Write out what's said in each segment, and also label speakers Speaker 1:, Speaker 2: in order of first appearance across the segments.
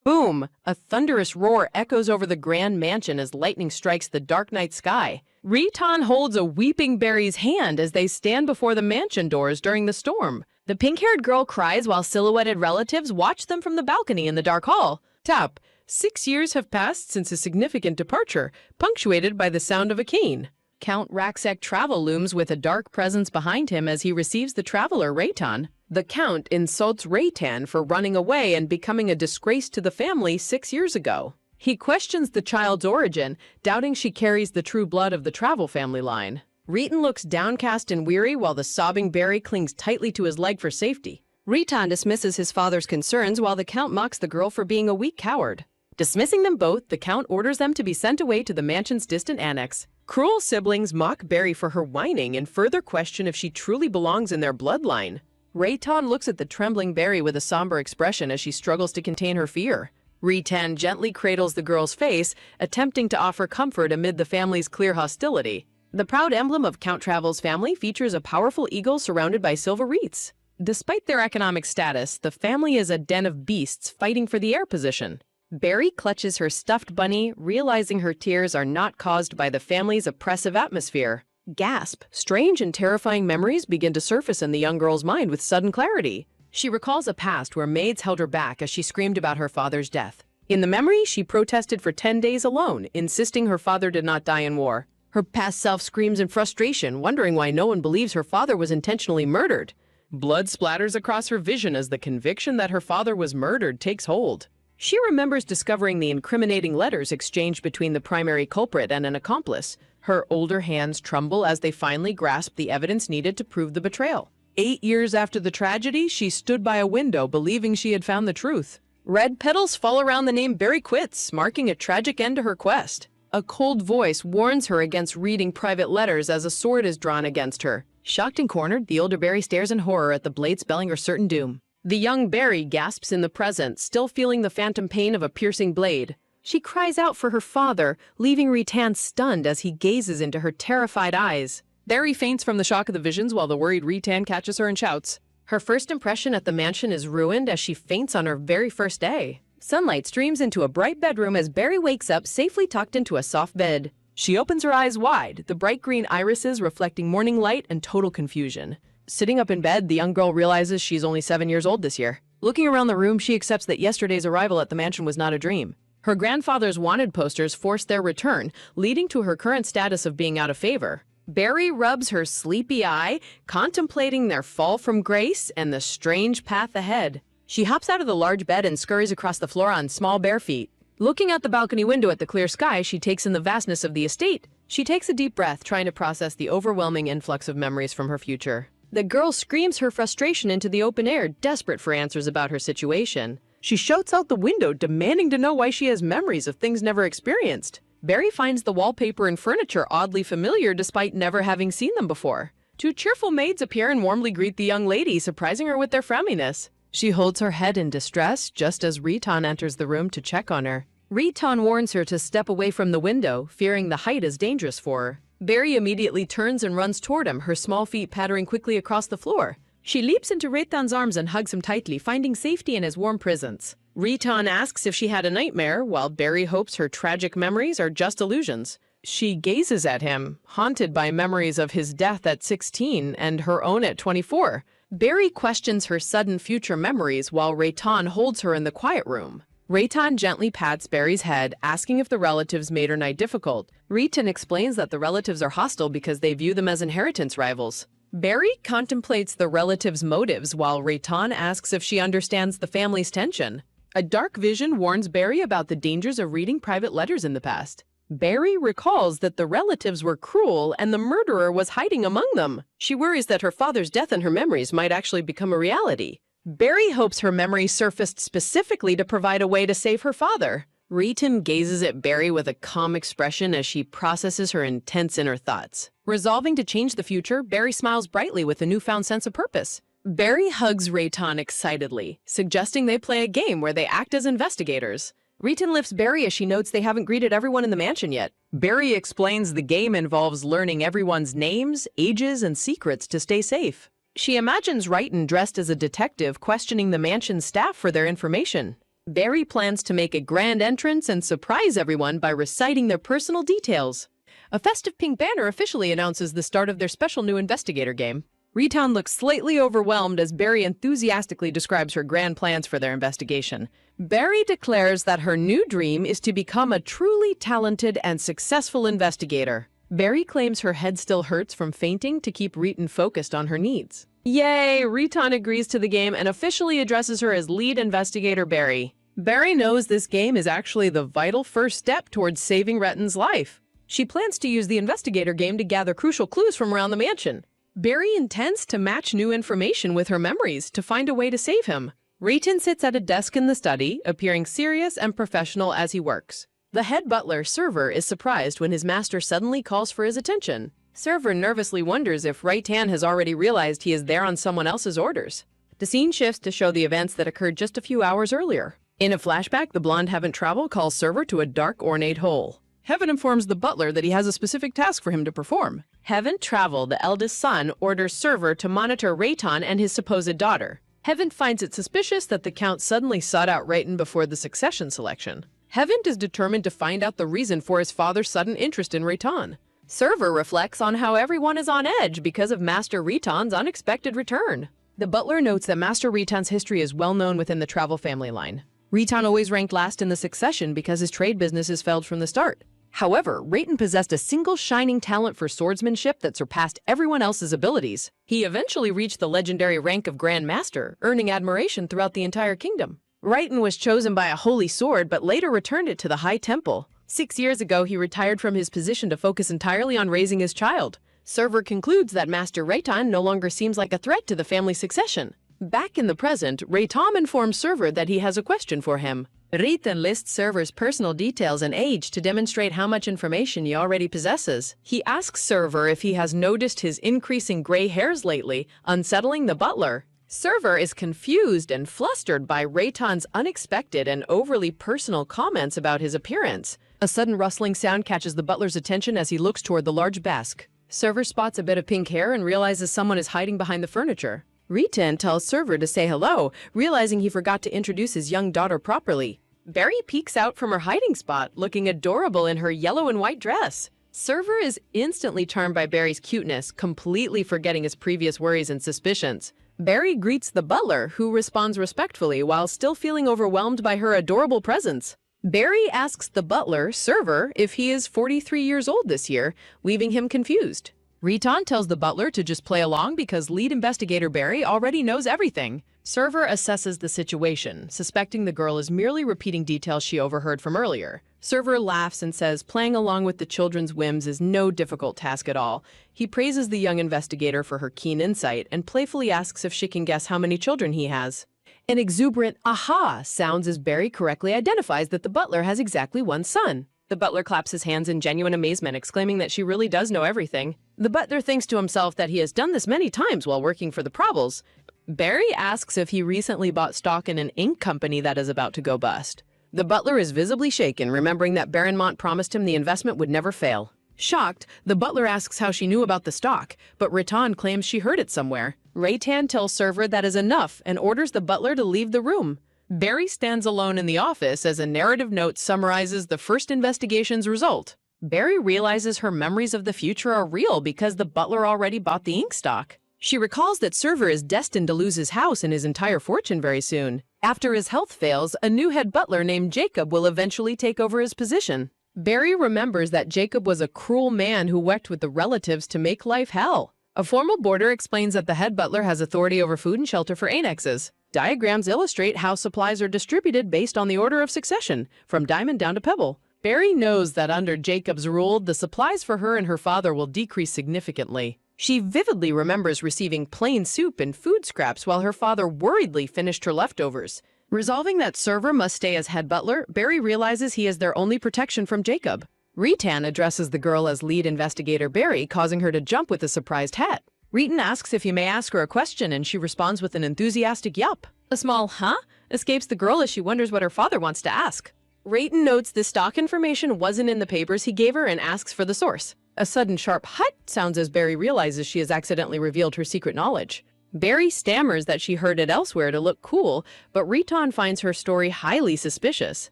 Speaker 1: Boom! A thunderous roar echoes over the grand mansion as lightning strikes the dark night sky. Riton holds a weeping Barry's hand as they stand before the mansion doors during the storm. The pink-haired girl cries while silhouetted relatives watch them from the balcony in the dark hall. Tap. 6 years have passed since a significant departure, punctuated by the sound of a cane. Count Raksek travel looms with a dark presence behind him as he receives the traveler Rayton. The Count insults Rayton for running away and becoming a disgrace to the family 6 years ago. He questions the child's origin, doubting she carries the true blood of the travel family line. Rayton looks downcast and weary while the sobbing Barry clings tightly to his leg for safety. Rayton dismisses his father's concerns while the Count mocks the girl for being a weak coward. Dismissing them both, the Count orders them to be sent away to the mansion's distant annex. Cruel siblings mock Barry for her whining and further question if she truly belongs in their bloodline. Rayton looks at the trembling Barry with a somber expression as she struggles to contain her fear. Rayton gently cradles the girl's face, attempting to offer comfort amid the family's clear hostility. The proud emblem of Count Travel's family features a powerful eagle surrounded by silver wreaths. Despite their economic status, the family is a den of beasts fighting for the heir position. Barry clutches her stuffed bunny, realizing her tears are not caused by the family's oppressive atmosphere. Gasp! Strange and terrifying memories begin to surface in the young girl's mind with sudden clarity. She recalls a past where maids held her back as she screamed about her father's death. In the memory, she protested for 10 days alone, insisting her father did not die in war. Her past self screams in frustration, wondering why no one believes her father was intentionally murdered. Blood splatters across her vision as the conviction that her father was murdered takes hold. She remembers discovering the incriminating letters exchanged between the primary culprit and an accomplice. Her older hands tremble as they finally grasp the evidence needed to prove the betrayal. 8 years after the tragedy, she stood by a window believing she had found the truth. Red petals fall around the name Barry quits, marking a tragic end to her quest. A cold voice warns her against reading private letters as a sword is drawn against her. Shocked and cornered, the older Barry stares in horror at the blade spelling her certain doom. The young Barry gasps in the present, still feeling the phantom pain of a piercing blade. She cries out for her father, leaving Rayton stunned as he gazes into her terrified eyes. Barry faints from the shock of the visions while the worried Rayton catches her and shouts. Her first impression at the mansion is ruined as she faints on her very first day. Sunlight streams into a bright bedroom as Barry wakes up safely tucked into a soft bed. She opens her eyes wide, the bright green irises reflecting morning light and total confusion. Sitting up in bed, the young girl realizes she's only 7 years old this year. Looking around the room, she accepts that yesterday's arrival at the mansion was not a dream. Her grandfather's wanted posters forced their return, leading to her current status of being out of favor. Barry rubs her sleepy eye, contemplating their fall from grace and the strange path ahead. She hops out of the large bed and scurries across the floor on small bare feet. Looking out the balcony window at the clear sky, she takes in the vastness of the estate. She takes a deep breath, trying to process the overwhelming influx of memories from her future. The girl screams her frustration into the open air, desperate for answers about her situation. She shouts out the window, demanding to know why she has memories of things never experienced. Barry finds the wallpaper and furniture oddly familiar despite never having seen them before. 2 cheerful maids appear and warmly greet the young lady, surprising her with their frowniness. She holds her head in distress just as Rayton enters the room to check on her. Rayton warns her to step away from the window, fearing the height is dangerous for her. Barry immediately turns and runs toward him, her small feet pattering quickly across the floor. She leaps into Rayton's arms and hugs him tightly, finding safety in his warm presence. Rayton asks if she had a nightmare, while Barry hopes her tragic memories are just illusions. She gazes at him, haunted by memories of his death at 16 and her own at 24. Barry questions her sudden future memories while Rayton holds her in the quiet room. Rayton gently pats Barry's head, asking if the relatives made her night difficult. Rayton explains that the relatives are hostile because they view them as inheritance rivals. Barry contemplates the relatives' motives while Rayton asks if she understands the family's tension. A dark vision warns Barry about the dangers of reading private letters in the past. Barry recalls that the relatives were cruel and the murderer was hiding among them. She worries that her father's death and her memories might actually become a reality. Barry hopes her memory surfaced specifically to provide a way to save her father. Rayton gazes at Barry with a calm expression as she processes her intense inner thoughts. Resolving to change the future, Barry smiles brightly with a newfound sense of purpose. Barry hugs Rayton excitedly, suggesting they play a game where they act as investigators. Rayton lifts Barry as she notes they haven't greeted everyone in the mansion yet. Barry explains the game involves learning everyone's names, ages, and secrets to stay safe. She imagines Rayton dressed as a detective questioning the mansion's staff for their information. Barry plans to make a grand entrance and surprise everyone by reciting their personal details. A festive pink banner officially announces the start of their special new investigator game. Riton looks slightly overwhelmed as Barry enthusiastically describes her grand plans for their investigation. Barry declares that her new dream is to become a truly talented and successful investigator. Barry claims her head still hurts from fainting to keep Riton focused on her needs. Yay! Riton agrees to the game and officially addresses her as lead investigator Barry. Barry knows this game is actually the vital first step towards saving Riton's life. She plans to use the investigator game to gather crucial clues from around the mansion. Barry intends to match new information with her memories to find a way to save him. Riton sits at a desk in the study, appearing serious and professional as he works. The head butler, Server, is surprised when his master suddenly calls for his attention. Server nervously wonders if Riton has already realized he is there on someone else's orders. The scene shifts to show the events that occurred just a few hours earlier. In a flashback, the blonde Heaven Travel calls Server to a dark, ornate hole. Heaven informs the butler that he has a specific task for him to perform. Heaven Travel, the eldest son, orders Server to monitor Riton and his supposed daughter. Heaven finds it suspicious that the Count suddenly sought out Riton before the succession selection. Heaven is determined to find out the reason for his father's sudden interest in Riton. Server reflects on how everyone is on edge because of Master Riton's unexpected return. The butler notes that Master Riton's history is well known within the Travel family line. Riton always ranked last in the succession because his trade businesses failed from the start. However, Riton possessed a single shining talent for swordsmanship that surpassed everyone else's abilities. He eventually reached the legendary rank of Grand Master, earning admiration throughout the entire kingdom. Riton was chosen by a holy sword, but later returned it to the High Temple. 6 years ago, he retired from his position to focus entirely on raising his child. Server concludes that Master Riton no longer seems like a threat to the family succession. Back in the present, Riton informs Server that he has a question for him. Riton lists Server's personal details and age to demonstrate how much information he already possesses. He asks Server if he has noticed his increasing gray hairs lately, unsettling the butler. Server is confused and flustered by Riton's unexpected and overly personal comments about his appearance. A sudden rustling sound catches the butler's attention as he looks toward the large desk. Server spots a bit of pink hair and realizes someone is hiding behind the furniture. Riton tells Server to say hello, realizing he forgot to introduce his young daughter properly. Barry peeks out from her hiding spot, looking adorable in her yellow and white dress. Server is instantly charmed by Barry's cuteness, completely forgetting his previous worries and suspicions. Barry greets the butler, who responds respectfully while still feeling overwhelmed by her adorable presence. Barry asks the butler, Server, if he is 43 years old this year, leaving him confused. Riton tells the butler to just play along because lead investigator Barry already knows everything. Server assesses the situation, suspecting the girl is merely repeating details she overheard from earlier. Server laughs and says playing along with the children's whims is no difficult task at all. He praises the young investigator for her keen insight and playfully asks if she can guess how many children he has. An exuberant aha sounds as Barry correctly identifies that the butler has exactly one son. The butler claps his hands in genuine amazement, exclaiming that she really does know everything. The butler thinks to himself that he has done this many times while working for the Probles. Barry asks if he recently bought stock in an ink company that is about to go bust. The butler is visibly shaken, remembering that Baronmont promised him the investment would never fail. Shocked, the butler asks how she knew about the stock, but Riton claims she heard it somewhere. Riton tells Server that is enough and orders the butler to leave the room. Barry stands alone in the office as a narrative note summarizes the first investigation's result. Barry realizes her memories of the future are real because the butler already bought the ink stock. She recalls that Server is destined to lose his house and his entire fortune very soon. After his health fails, a new head butler named Jacob will eventually take over his position. Barry remembers that Jacob was a cruel man who worked with the relatives to make life hell. A formal boarder explains that the head butler has authority over food and shelter for annexes. Diagrams illustrate how supplies are distributed based on the order of succession, from diamond down to pebble. Barry knows that under Jacob's rule, the supplies for her and her father will decrease significantly. She vividly remembers receiving plain soup and food scraps while her father worriedly finished her leftovers. Resolving that Server must stay as head butler, Barry realizes he is their only protection from Jacob. Riton addresses the girl as lead investigator Barry, causing her to jump with a surprised hat. Riton asks if he may ask her a question, and she responds with an enthusiastic yup. A small huh escapes the girl as she wonders what her father wants to ask. Riton notes the stock information wasn't in the papers he gave her and asks for the source. A sudden sharp hut sounds as Barry realizes she has accidentally revealed her secret knowledge. Barry stammers that she heard it elsewhere to look cool, but Riton finds her story highly suspicious.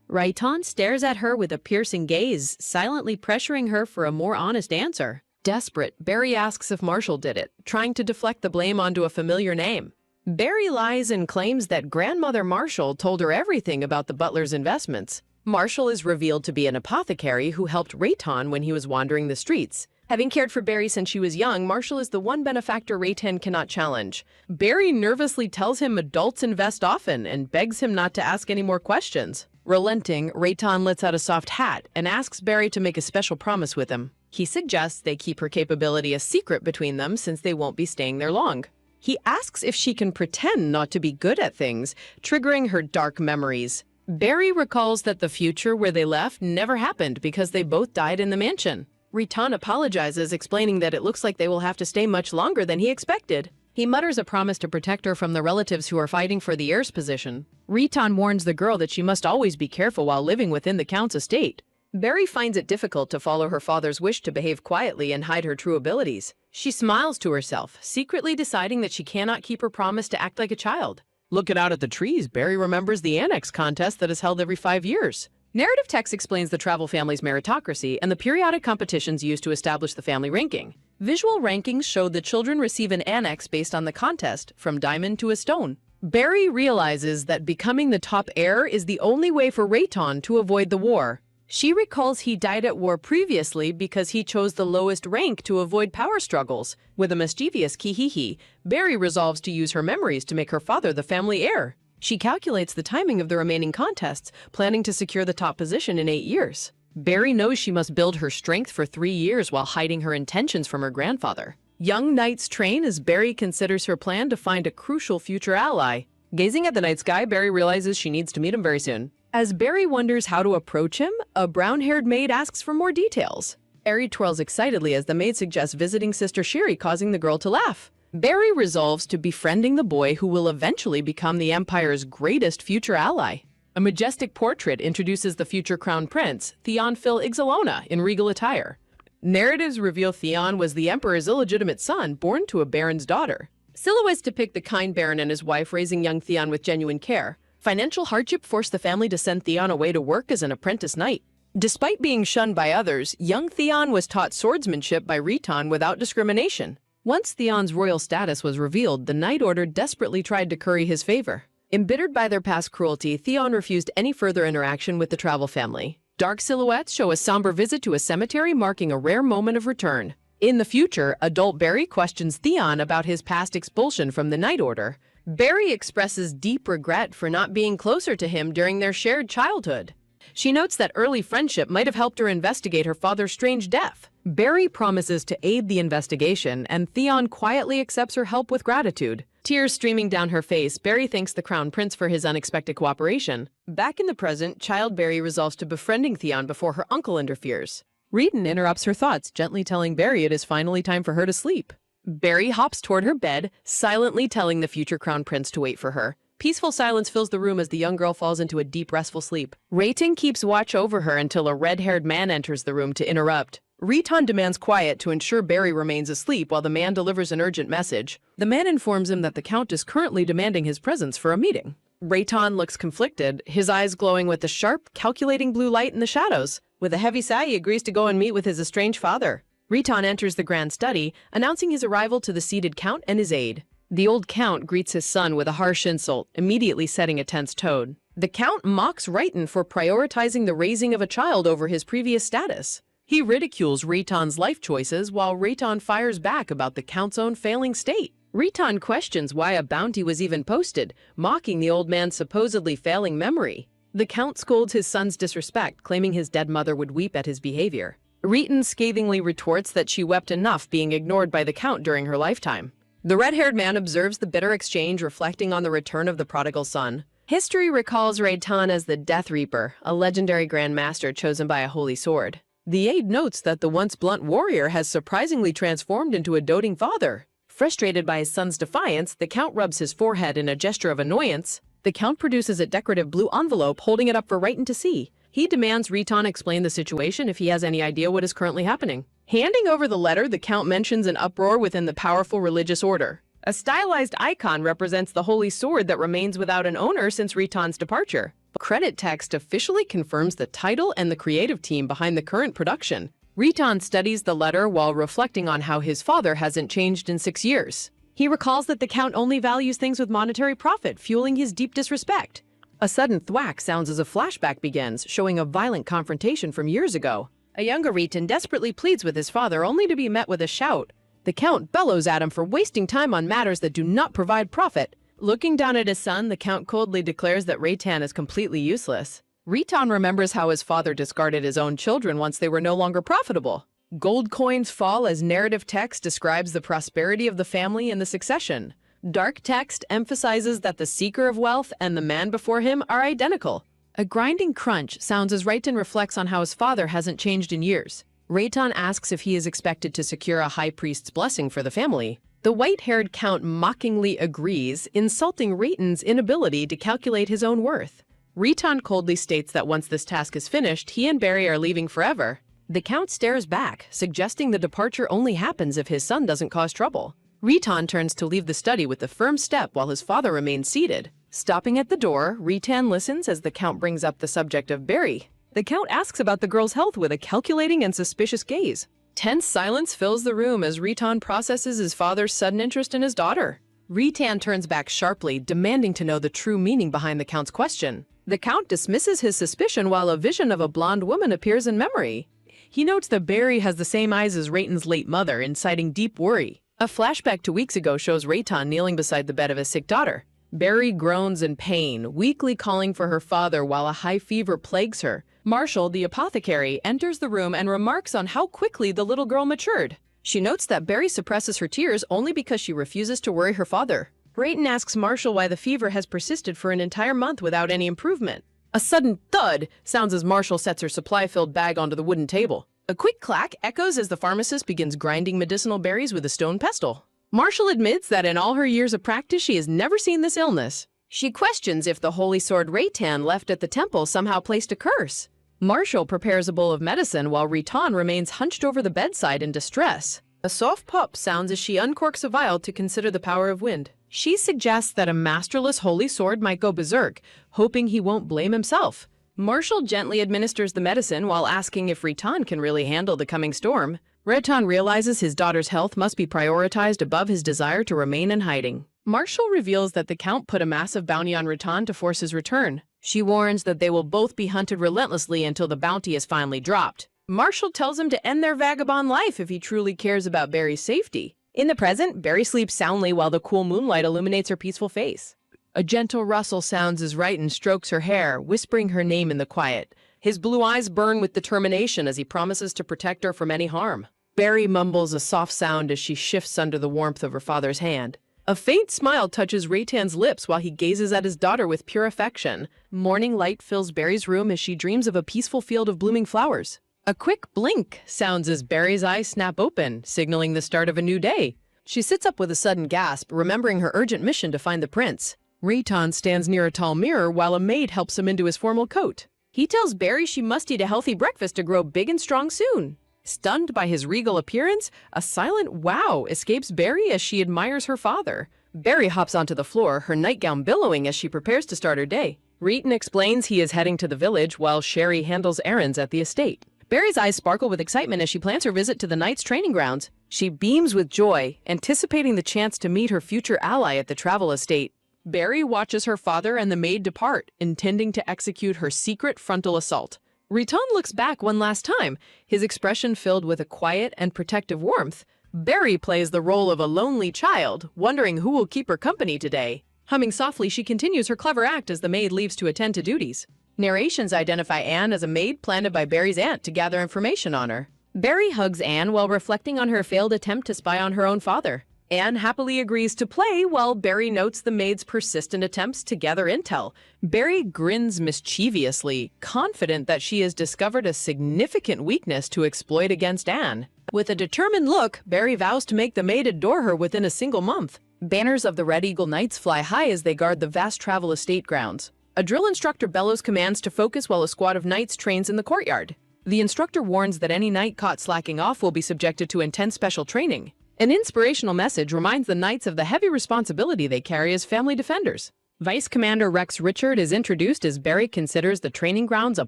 Speaker 1: Riton stares at her with a piercing gaze, silently pressuring her for a more honest answer. Desperate, Barry asks if Marshall did it, trying to deflect the blame onto a familiar name. Barry lies and claims that grandmother Marshall told her everything about the butler's investments. Marshall is revealed to be an apothecary who helped Riton when he was wandering the streets. Having cared for Barry since she was young, Marshall is the one benefactor Riton cannot challenge. Barry nervously tells him adults invest often and begs him not to ask any more questions. Relenting, Riton lets out a soft hat and asks Barry to make a special promise with him. He suggests they keep her capability a secret between them since they won't be staying there long. He asks if she can pretend not to be good at things, triggering her dark memories. Barry recalls that the future where they left never happened because they both died in the mansion. Riton apologizes, explaining that it looks like they will have to stay much longer than he expected. He mutters a promise to protect her from the relatives who are fighting for the heir's position. Riton warns the girl that she must always be careful while living within the Count's estate. Barry finds it difficult to follow her father's wish to behave quietly and hide her true abilities. She smiles to herself, secretly deciding that she cannot keep her promise to act like a child. Looking out at the trees, Barry remembers the annex contest that is held every 5 years. Narrative text explains the travel family's meritocracy and the periodic competitions used to establish the family ranking. Visual rankings show the children receive an annex based on the contest, from diamond to a stone. Barry realizes that becoming the top heir is the only way for Riton to avoid the war. She recalls he died at war previously because he chose the lowest rank to avoid power struggles. With a mischievous kihihi, Barry resolves to use her memories to make her father the family heir. She calculates the timing of the remaining contests, planning to secure the top position in 8 years. Barry knows she must build her strength for 3 years while hiding her intentions from her grandfather. Young knights train as Barry considers her plan to find a crucial future ally. Gazing at the night sky, Barry realizes she needs to meet him very soon. As Barry wonders how to approach him, a brown-haired maid asks for more details. Barry twirls excitedly as the maid suggests visiting Sister Sherry, causing the girl to laugh. Barry resolves to befriending the boy who will eventually become the Empire's greatest future ally. A majestic portrait introduces the future crown prince, Theon Phil Ixalona, in regal attire. Narratives reveal Theon was the Emperor's illegitimate son, born to a baron's daughter. Silhouettes depict the kind baron and his wife raising young Theon with genuine care. Financial hardship forced the family to send Theon away to work as an apprentice knight. Despite being shunned by others, young Theon was taught swordsmanship by Riton without discrimination. Once Theon's royal status was revealed, the Knight Order desperately tried to curry his favor. Embittered by their past cruelty, Theon refused any further interaction with the travel family. Dark silhouettes show a somber visit to a cemetery, marking a rare moment of return. In the future, adult Barry questions Theon about his past expulsion from the Knight Order. Barry expresses deep regret for not being closer to him during their shared childhood. She notes that early friendship might have helped her investigate her father's strange death. Barry promises to aid the investigation, and Theon quietly accepts her help with gratitude. Tears streaming down her face, Barry thanks the Crown Prince for his unexpected cooperation. Back in the present, child Barry resolves to befriending Theon before her uncle interferes. Riton interrupts her thoughts, gently telling Barry it is finally time for her to sleep. Barry hops toward her bed, silently telling the future Crown Prince to wait for her. Peaceful silence fills the room as the young girl falls into a deep, restful sleep. Riton keeps watch over her until a red-haired man enters the room to interrupt. Riton demands quiet to ensure Barry remains asleep while the man delivers an urgent message. The man informs him that the Count is currently demanding his presence for a meeting. Riton looks conflicted, his eyes glowing with the sharp, calculating blue light in the shadows. With a heavy sigh, he agrees to go and meet with his estranged father. Riton enters the grand study, announcing his arrival to the seated Count and his aide. The old Count greets his son with a harsh insult, immediately setting a tense tone. The Count mocks Riton for prioritizing the raising of a child over his previous status. He ridicules Riton's life choices while Riton fires back about the Count's own failing state. Riton questions why a bounty was even posted, mocking the old man's supposedly failing memory. The Count scolds his son's disrespect, claiming his dead mother would weep at his behavior. Riton scathingly retorts that she wept enough being ignored by the Count during her lifetime. The red-haired man observes the bitter exchange, reflecting on the return of the prodigal son. History recalls Riton as the Death Reaper, a legendary Grand Master chosen by a holy sword. The aide notes that the once blunt warrior has surprisingly transformed into a doting father. Frustrated by his son's defiance, the Count rubs his forehead in a gesture of annoyance. The Count produces a decorative blue envelope, holding it up for Riton to see. He demands Riton explain the situation if he has any idea what is currently happening. Handing over the letter, the Count mentions an uproar within the powerful religious order. A stylized icon represents the holy sword that remains without an owner since Ritan's departure. Credit text officially confirms the title and the creative team behind the current production. Ritan studies the letter while reflecting on how his father hasn't changed in 6 years. He recalls that the Count only values things with monetary profit, fueling his deep disrespect. A sudden thwack sounds as a flashback begins, showing a violent confrontation from years ago. A younger Ritan desperately pleads with his father, only to be met with a shout. The Count bellows at him for wasting time on matters that do not provide profit. Looking down at his son, the Count coldly declares that Ritan is completely useless. Ritan remembers how his father discarded his own children once they were no longer profitable. Gold coins fall as narrative text describes the prosperity of the family and the succession. Dark text emphasizes that the seeker of wealth and the man before him are identical. A grinding crunch sounds as Ritan reflects on how his father hasn't changed in years. Ritan asks if he is expected to secure a high priest's blessing for the family. The white-haired Count mockingly agrees, insulting Ritan's inability to calculate his own worth. Ritan coldly states that once this task is finished, he and Barry are leaving forever. The Count stares back, suggesting the departure only happens if his son doesn't cause trouble. Ritan turns to leave the study with a firm step while his father remains seated. Stopping at the door, Ritan listens as the Count brings up the subject of Barry. The Count asks about the girl's health with a calculating and suspicious gaze. Tense silence fills the room as Ritan processes his father's sudden interest in his daughter. Ritan turns back sharply, demanding to know the true meaning behind the Count's question. The Count dismisses his suspicion while a vision of a blonde woman appears in memory. He notes that Barry has the same eyes as Ritan's late mother, inciting deep worry. A flashback to weeks ago shows Ritan kneeling beside the bed of his sick daughter. Barry groans in pain, weakly calling for her father while a high fever plagues her. Marshall, the apothecary, enters the room and remarks on how quickly the little girl matured. She notes that Barry suppresses her tears only because she refuses to worry her father. Ritan asks Marshall why the fever has persisted for an entire month without any improvement. A sudden thud sounds as Marshall sets her supply-filled bag onto the wooden table. A quick clack echoes as the pharmacist begins grinding medicinal berries with a stone pestle. Marshall admits that in all her years of practice, she has never seen this illness. She questions if the holy sword Ritan left at the temple somehow placed a curse. Marshall prepares a bowl of medicine while Ritan remains hunched over the bedside in distress. A soft pop sounds as she uncorks a vial to consider the power of wind. She suggests that a masterless holy sword might go berserk, hoping he won't blame himself. Marshall gently administers the medicine while asking if Ritan can really handle the coming storm. Ritan realizes his daughter's health must be prioritized above his desire to remain in hiding. Marshall reveals that the Count put a massive bounty on Ritan to force his return. She warns that they will both be hunted relentlessly until the bounty is finally dropped. Marshall tells him to end their vagabond life if he truly cares about Barry's safety. In the present, Barry sleeps soundly while the cool moonlight illuminates her peaceful face. A gentle rustle sounds as Ritan strokes her hair, whispering her name in the quiet. His blue eyes burn with determination as he promises to protect her from any harm. Barry mumbles a soft sound as she shifts under the warmth of her father's hand. A faint smile touches Ritan's lips while he gazes at his daughter with pure affection. Morning light fills Barry's room as she dreams of a peaceful field of blooming flowers. A quick blink sounds as Barry's eyes snap open, signaling the start of a new day. She sits up with a sudden gasp, remembering her urgent mission to find the prince. Ritan stands near a tall mirror while a maid helps him into his formal coat. He tells Barry she must eat a healthy breakfast to grow big and strong soon. Stunned by his regal appearance, a silent wow escapes Barry as she admires her father. Barry hops onto the floor, her nightgown billowing as she prepares to start her day. Ritan explains he is heading to the village while Sherry handles errands at the estate. Barry's eyes sparkle with excitement as she plans her visit to the knight's training grounds. She beams with joy, anticipating the chance to meet her future ally at the travel estate. Barry watches her father and the maid depart, intending to execute her secret frontal assault. Ritan looks back one last time, his expression filled with a quiet and protective warmth. Barry plays the role of a lonely child, wondering who will keep her company today. Humming softly, she continues her clever act as the maid leaves to attend to duties. Narrations identify Anne as a maid planted by Barry's aunt to gather information on her. Barry hugs Anne while reflecting on her failed attempt to spy on her own father. Anne happily agrees to play while Barry notes the maid's persistent attempts to gather intel. Barry grins mischievously, confident that she has discovered a significant weakness to exploit against Anne. With a determined look, Barry vows to make the maid adore her within a single month. Banners of the Red Eagle Knights fly high as they guard the vast travel estate grounds. A drill instructor bellows commands to focus while a squad of knights trains in the courtyard. The instructor warns that any knight caught slacking off will be subjected to intense special training. An inspirational message reminds the knights of the heavy responsibility they carry as family defenders. Vice Commander Rex Richard is introduced as Barry considers the training grounds a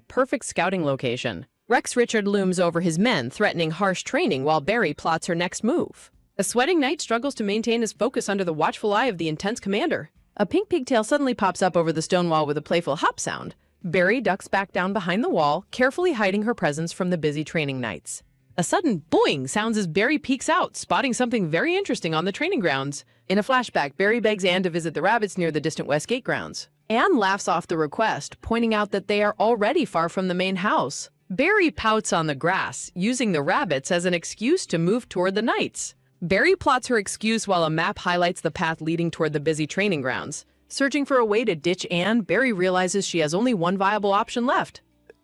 Speaker 1: perfect scouting location. Rex Richard looms over his men, threatening harsh training while Barry plots her next move. A sweating knight struggles to maintain his focus under the watchful eye of the intense commander. A pink pigtail suddenly pops up over the stone wall with a playful hop sound. Barry ducks back down behind the wall, carefully hiding her presence from the busy training knights. A sudden boing sounds as Barry peeks out, spotting something very interesting on the training grounds. In a flashback, Barry begs Anne to visit the rabbits near the distant West Gate grounds. Anne laughs off the request, pointing out that they are already far from the main house. Barry pouts on the grass, using the rabbits as an excuse to move toward the knights. Barry plots her excuse while a map highlights the path leading toward the busy training grounds. Searching for a way to ditch Anne, Barry realizes she has only one viable option left.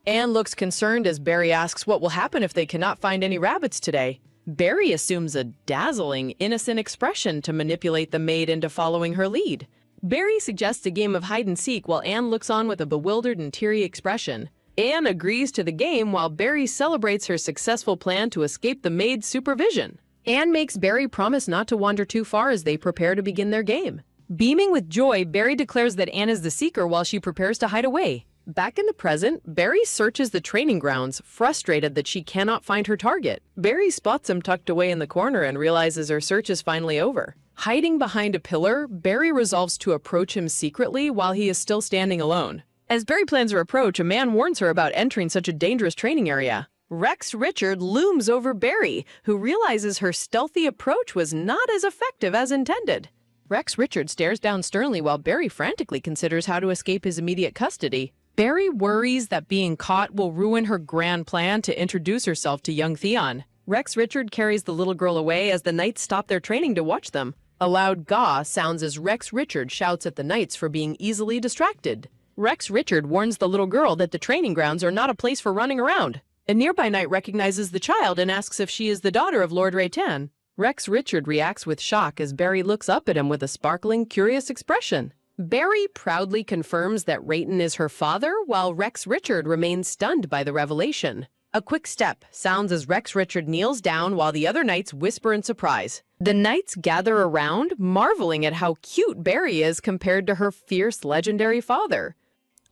Speaker 1: Anne looks concerned as Barry asks what will happen if they cannot find any rabbits today. Barry assumes a dazzling, innocent expression to manipulate the maid into following her lead. Barry suggests a game of hide-and-seek while Anne looks on with a bewildered and teary expression. Anne agrees to the game while Barry celebrates her successful plan to escape the maid's supervision. Anne makes Barry promise not to wander too far as they prepare to begin their game. Beaming with joy, Barry declares that Anne is the seeker while she prepares to hide away. Back in the present, Barry searches the training grounds, frustrated that she cannot find her target. Barry spots him tucked away in the corner and realizes her search is finally over. Hiding behind a pillar, Barry resolves to approach him secretly while he is still standing alone. As Barry plans her approach, a man warns her about entering such a dangerous training area. Rex Richard looms over Barry, who realizes her stealthy approach was not as effective as intended. Rex Richard stares down sternly while Barry frantically considers how to escape his immediate custody. Barry worries that being caught will ruin her grand plan to introduce herself to young Theon. Rex Richard carries the little girl away as the knights stop their training to watch them. A loud "gah" sounds as Rex Richard shouts at the knights for being easily distracted. Rex Richard warns the little girl that the training grounds are not a place for running around. A nearby knight recognizes the child and asks if she is the daughter of Lord Raytan. Rex Richard reacts with shock as Barry looks up at him with a sparkling, curious expression. Barry proudly confirms that Rayton is her father, while Rex Richard remains stunned by the revelation. A quick step sounds as Rex Richard kneels down while the other knights whisper in surprise. The knights gather around, marveling at how cute Barry is compared to her fierce, legendary father.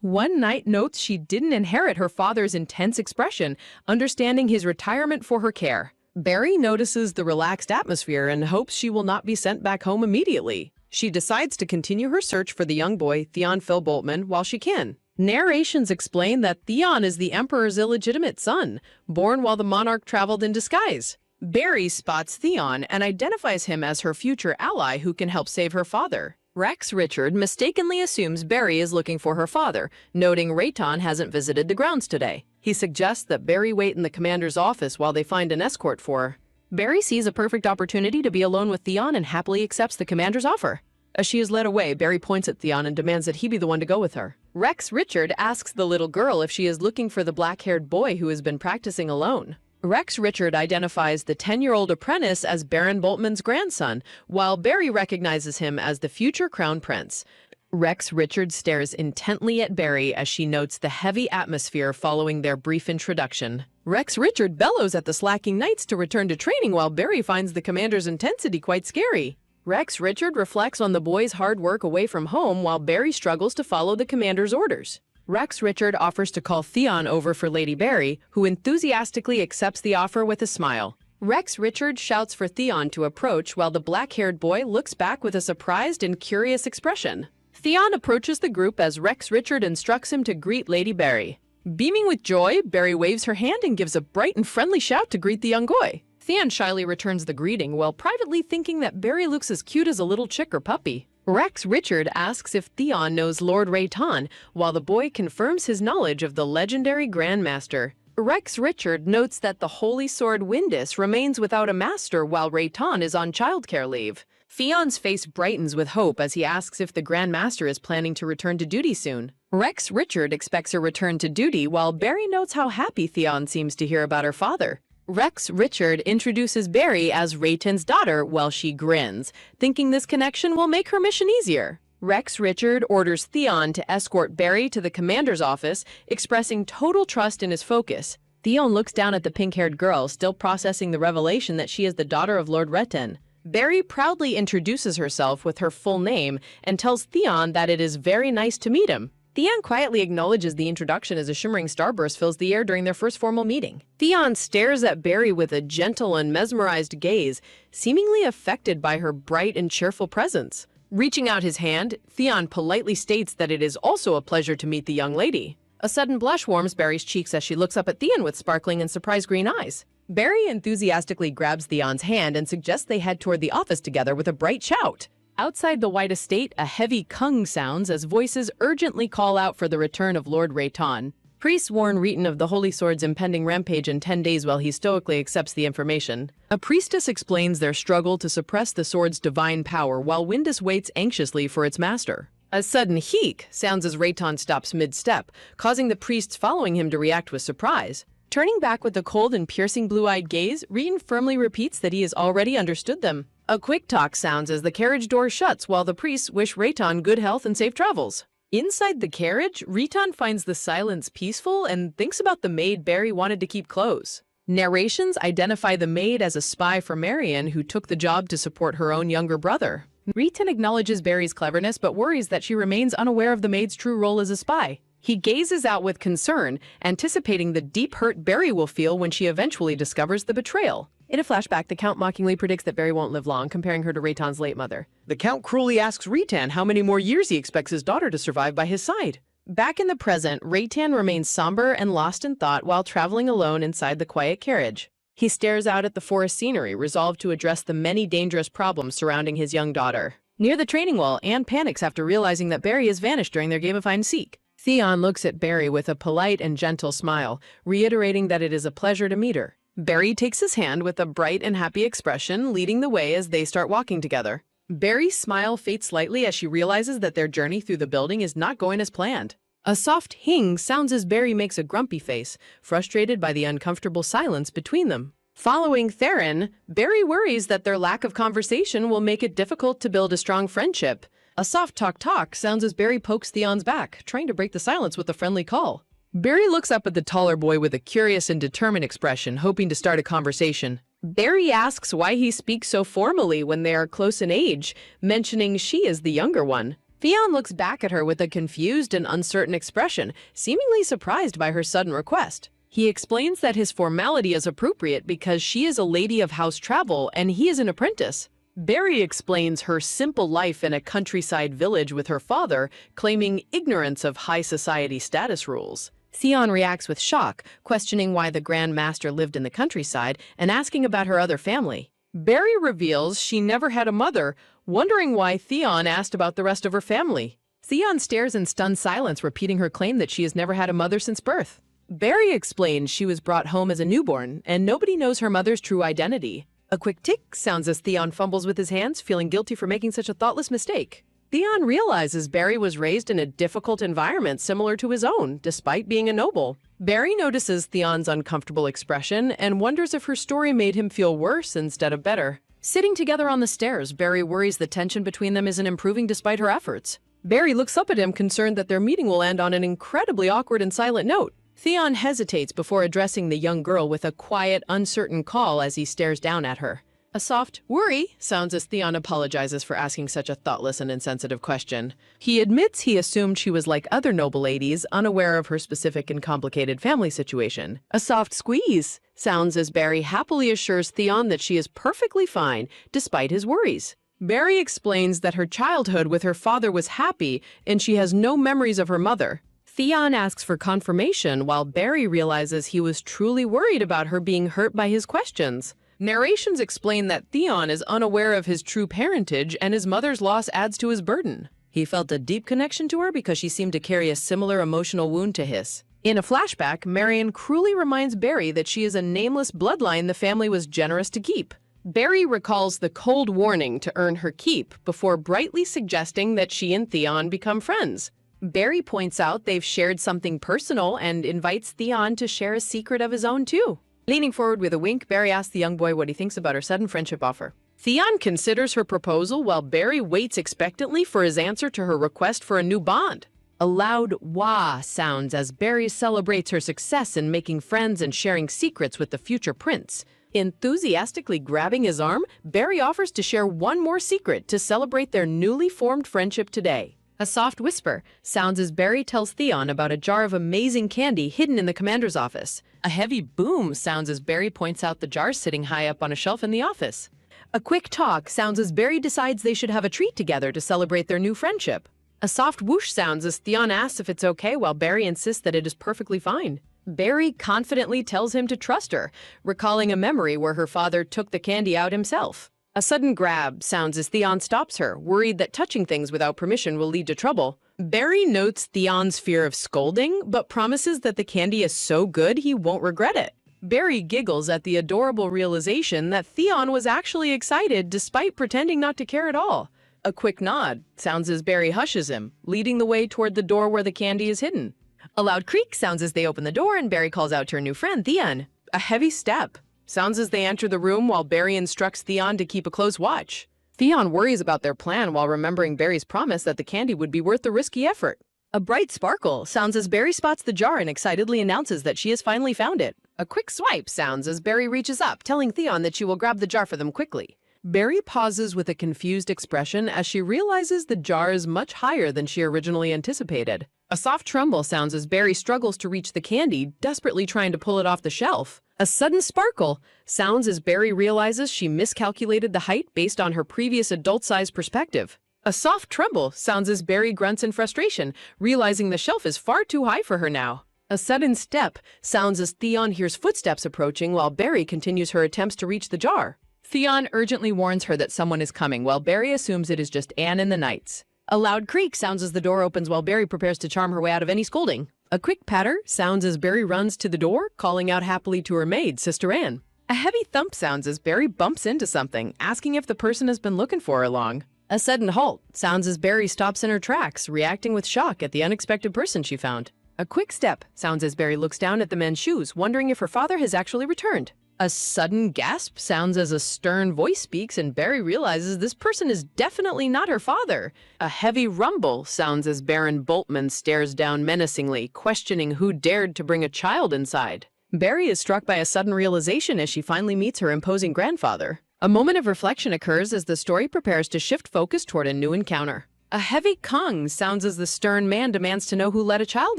Speaker 1: One knight notes she didn't inherit her father's intense expression, understanding his retirement for her care. Barry notices the relaxed atmosphere and hopes she will not be sent back home immediately. She decides to continue her search for the young boy, Theon Phil Boltman, while she can. Narrations explain that Theon is the Emperor's illegitimate son, born while the monarch traveled in disguise. Barry spots Theon and identifies him as her future ally who can help save her father. Rex Richard mistakenly assumes Barry is looking for her father, noting Rayton hasn't visited the grounds today. He suggests that Barry wait in the commander's office while they find an escort for her. Barry sees a perfect opportunity to be alone with Theon and happily accepts the commander's offer. As she is led away, Barry points at Theon and demands that he be the one to go with her. Rex Richard asks the little girl if she is looking for the black-haired boy who has been practicing alone. Rex Richard identifies the 10-year-old apprentice as Baron Boltman's grandson, while Barry recognizes him as the future crown prince. Rex Richard stares intently at Barry as she notes the heavy atmosphere following their brief introduction. Rex Richard bellows at the slacking knights to return to training while Barry finds the commander's intensity quite scary. Rex Richard reflects on the boy's hard work away from home while Barry struggles to follow the commander's orders. Rex Richard offers to call Theon over for Lady Barry, who enthusiastically accepts the offer with a smile. Rex Richard shouts for Theon to approach while the black-haired boy looks back with a surprised and curious expression. Theon approaches the group as Rex Richard instructs him to greet Lady Barry. Beaming with joy, Barry waves her hand and gives a bright and friendly shout to greet the young boy. Theon shyly returns the greeting while privately thinking that Barry looks as cute as a little chick or puppy. Rex Richard asks if Theon knows Lord Rayton, while the boy confirms his knowledge of the legendary Grandmaster. Rex Richard notes that the Holy Sword Windus remains without a master while Rayton is on childcare leave. Theon's face brightens with hope as he asks if the Grand Master is planning to return to duty soon. Rex Richard expects her return to duty while Barry notes how happy Theon seems to hear about her father. Rex Richard introduces Barry as Rayton's daughter while she grins, thinking this connection will make her mission easier. Rex Richard orders Theon to escort Barry to the commander's office, expressing total trust in his focus. Theon looks down at the pink-haired girl, still processing the revelation that she is the daughter of Lord Retin. Barry proudly introduces herself with her full name and tells Theon that it is very nice to meet him. Theon quietly acknowledges the introduction as a shimmering starburst fills the air during their first formal meeting. Theon stares at Barry with a gentle and mesmerized gaze, seemingly affected by her bright and cheerful presence. Reaching out his hand, Theon politely states that it is also a pleasure to meet the young lady. A sudden blush warms Barry's cheeks as she looks up at Theon with sparkling and surprised green eyes. Barry enthusiastically grabs Theon's hand and suggests they head toward the office together with a bright shout. Outside the White Estate, a heavy kung sounds as voices urgently call out for the return of Lord Rayton. Priests warn Reeton of the Holy Sword's impending rampage in 10 days while he stoically accepts the information. A priestess explains their struggle to suppress the sword's divine power while Windus waits anxiously for its master. A sudden heek sounds as Rayton stops mid-step, causing the priests following him to react with surprise. Turning back with a cold and piercing blue-eyed gaze, Reeton firmly repeats that he has already understood them. A quick talk sounds as the carriage door shuts while the priests wish Rayton good health and safe travels. Inside the carriage, Rayton finds the silence peaceful and thinks about the maid Barry wanted to keep close. Narrations identify the maid as a spy for Marion who took the job to support her own younger brother. Rayton acknowledges Barry's cleverness but worries that she remains unaware of the maid's true role as a spy. He gazes out with concern, anticipating the deep hurt Barry will feel when she eventually discovers the betrayal. In a flashback, the Count mockingly predicts that Barry won't live long, comparing her to Rayton's late mother. The Count cruelly asks Rayton how many more years he expects his daughter to survive by his side. Back in the present, Rayton remains somber and lost in thought while traveling alone inside the quiet carriage. He stares out at the forest scenery, resolved to address the many dangerous problems surrounding his young daughter. Near the training wall, Anne panics after realizing that Barry has vanished during their game of hide-and-seek. Theon looks at Barry with a polite and gentle smile, reiterating that it is a pleasure to meet her. Barry takes his hand with a bright and happy expression, leading the way as they start walking together. Barry's smile fades slightly as she realizes that their journey through the building is not going as planned. A soft hing sounds as Barry makes a grumpy face, frustrated by the uncomfortable silence between them. Following Theron, Barry worries that their lack of conversation will make it difficult to build a strong friendship. A soft talk sounds as Barry pokes Theon's back, trying to break the silence with a friendly call. Barry looks up at the taller boy with a curious and determined expression, hoping to start a conversation. Barry asks why he speaks so formally when they are close in age, mentioning she is the younger one. Theon looks back at her with a confused and uncertain expression, seemingly surprised by her sudden request. He explains that his formality is appropriate because she is a lady of house travel and he is an apprentice. Barry explains her simple life in a countryside village with her father, claiming ignorance of high society status rules. Theon reacts with shock, questioning why the Grand Master lived in the countryside and asking about her other family. Barry reveals she never had a mother, wondering why Theon asked about the rest of her family. Theon stares in stunned silence, repeating her claim that she has never had a mother since birth. Barry explains she was brought home as a newborn, and nobody knows her mother's true identity. A quick tick sounds as Theon fumbles with his hands, feeling guilty for making such a thoughtless mistake. Theon realizes Barry was raised in a difficult environment similar to his own, despite being a noble. Barry notices Theon's uncomfortable expression and wonders if her story made him feel worse instead of better. Sitting together on the stairs, Barry worries the tension between them isn't improving despite her efforts. Barry looks up at him, concerned that their meeting will end on an incredibly awkward and silent note. Theon hesitates before addressing the young girl with a quiet, uncertain call as he stares down at her. A soft worry sounds as Theon apologizes for asking such a thoughtless and insensitive question. He admits he assumed she was like other noble ladies, unaware of her specific and complicated family situation. A soft squeeze sounds as Barry happily assures Theon that she is perfectly fine, despite his worries. Barry explains that her childhood with her father was happy and she has no memories of her mother. Theon asks for confirmation while Barry realizes he was truly worried about her being hurt by his questions. Narrations explain that Theon is unaware of his true parentage and his mother's loss adds to his burden. He felt a deep connection to her because she seemed to carry a similar emotional wound to his. In a flashback, Marion cruelly reminds Barry that she is a nameless bloodline the family was generous to keep. Barry recalls the cold warning to earn her keep before brightly suggesting that she and Theon become friends. Barry points out they've shared something personal and invites Theon to share a secret of his own too. Leaning forward with a wink, Barry asks the young boy what he thinks about her sudden friendship offer. Theon considers her proposal while Barry waits expectantly for his answer to her request for a new bond. A loud wah sounds as Barry celebrates her success in making friends and sharing secrets with the future prince. Enthusiastically grabbing his arm, Barry offers to share one more secret to celebrate their newly formed friendship today. A soft whisper sounds as Barry tells Theon about a jar of amazing candy hidden in the commander's office. A heavy boom sounds as Barry points out the jar sitting high up on a shelf in the office. A quick talk sounds as Barry decides they should have a treat together to celebrate their new friendship. A soft whoosh sounds as Theon asks if it's okay while Barry insists that it is perfectly fine. Barry confidently tells him to trust her, recalling a memory where her father took the candy out himself. A sudden grab sounds as Theon stops her, worried that touching things without permission will lead to trouble. Barry notes Theon's fear of scolding, but promises that the candy is so good he won't regret it. Barry giggles at the adorable realization that Theon was actually excited despite pretending not to care at all. A quick nod sounds as Barry hushes him, leading the way toward the door where the candy is hidden. A loud creak sounds as they open the door and Barry calls out to her new friend, Theon. A heavy step sounds as they enter the room while Barry instructs Theon to keep a close watch. Theon worries about their plan while remembering Barry's promise that the candy would be worth the risky effort. A bright sparkle sounds as Barry spots the jar and excitedly announces that she has finally found it. A quick swipe sounds as Barry reaches up, telling Theon that she will grab the jar for them quickly. Barry pauses with a confused expression as she realizes the jar is much higher than she originally anticipated. A soft tremble sounds as Barry struggles to reach the candy, desperately trying to pull it off the shelf. A sudden sparkle sounds as Barry realizes she miscalculated the height based on her previous adult-sized perspective. A soft tremble sounds as Barry grunts in frustration, realizing the shelf is far too high for her now. A sudden step sounds as Theon hears footsteps approaching while Barry continues her attempts to reach the jar. Theon urgently warns her that someone is coming, while Barry assumes it is just Anne and the Knights. A loud creak sounds as the door opens while Barry prepares to charm her way out of any scolding. A quick patter sounds as Barry runs to the door, calling out happily to her maid, Sister Anne. A heavy thump sounds as Barry bumps into something, asking if the person has been looking for her long. A sudden halt sounds as Barry stops in her tracks, reacting with shock at the unexpected person she found. A quick step sounds as Barry looks down at the men's shoes, wondering if her father has actually returned. A sudden gasp sounds as a stern voice speaks and Barry realizes this person is definitely not her father. A heavy rumble sounds as Baron Boltman stares down menacingly, questioning who dared to bring a child inside. Barry is struck by a sudden realization as she finally meets her imposing grandfather. A moment of reflection occurs as the story prepares to shift focus toward a new encounter. A heavy kung sounds as the stern man demands to know who let a child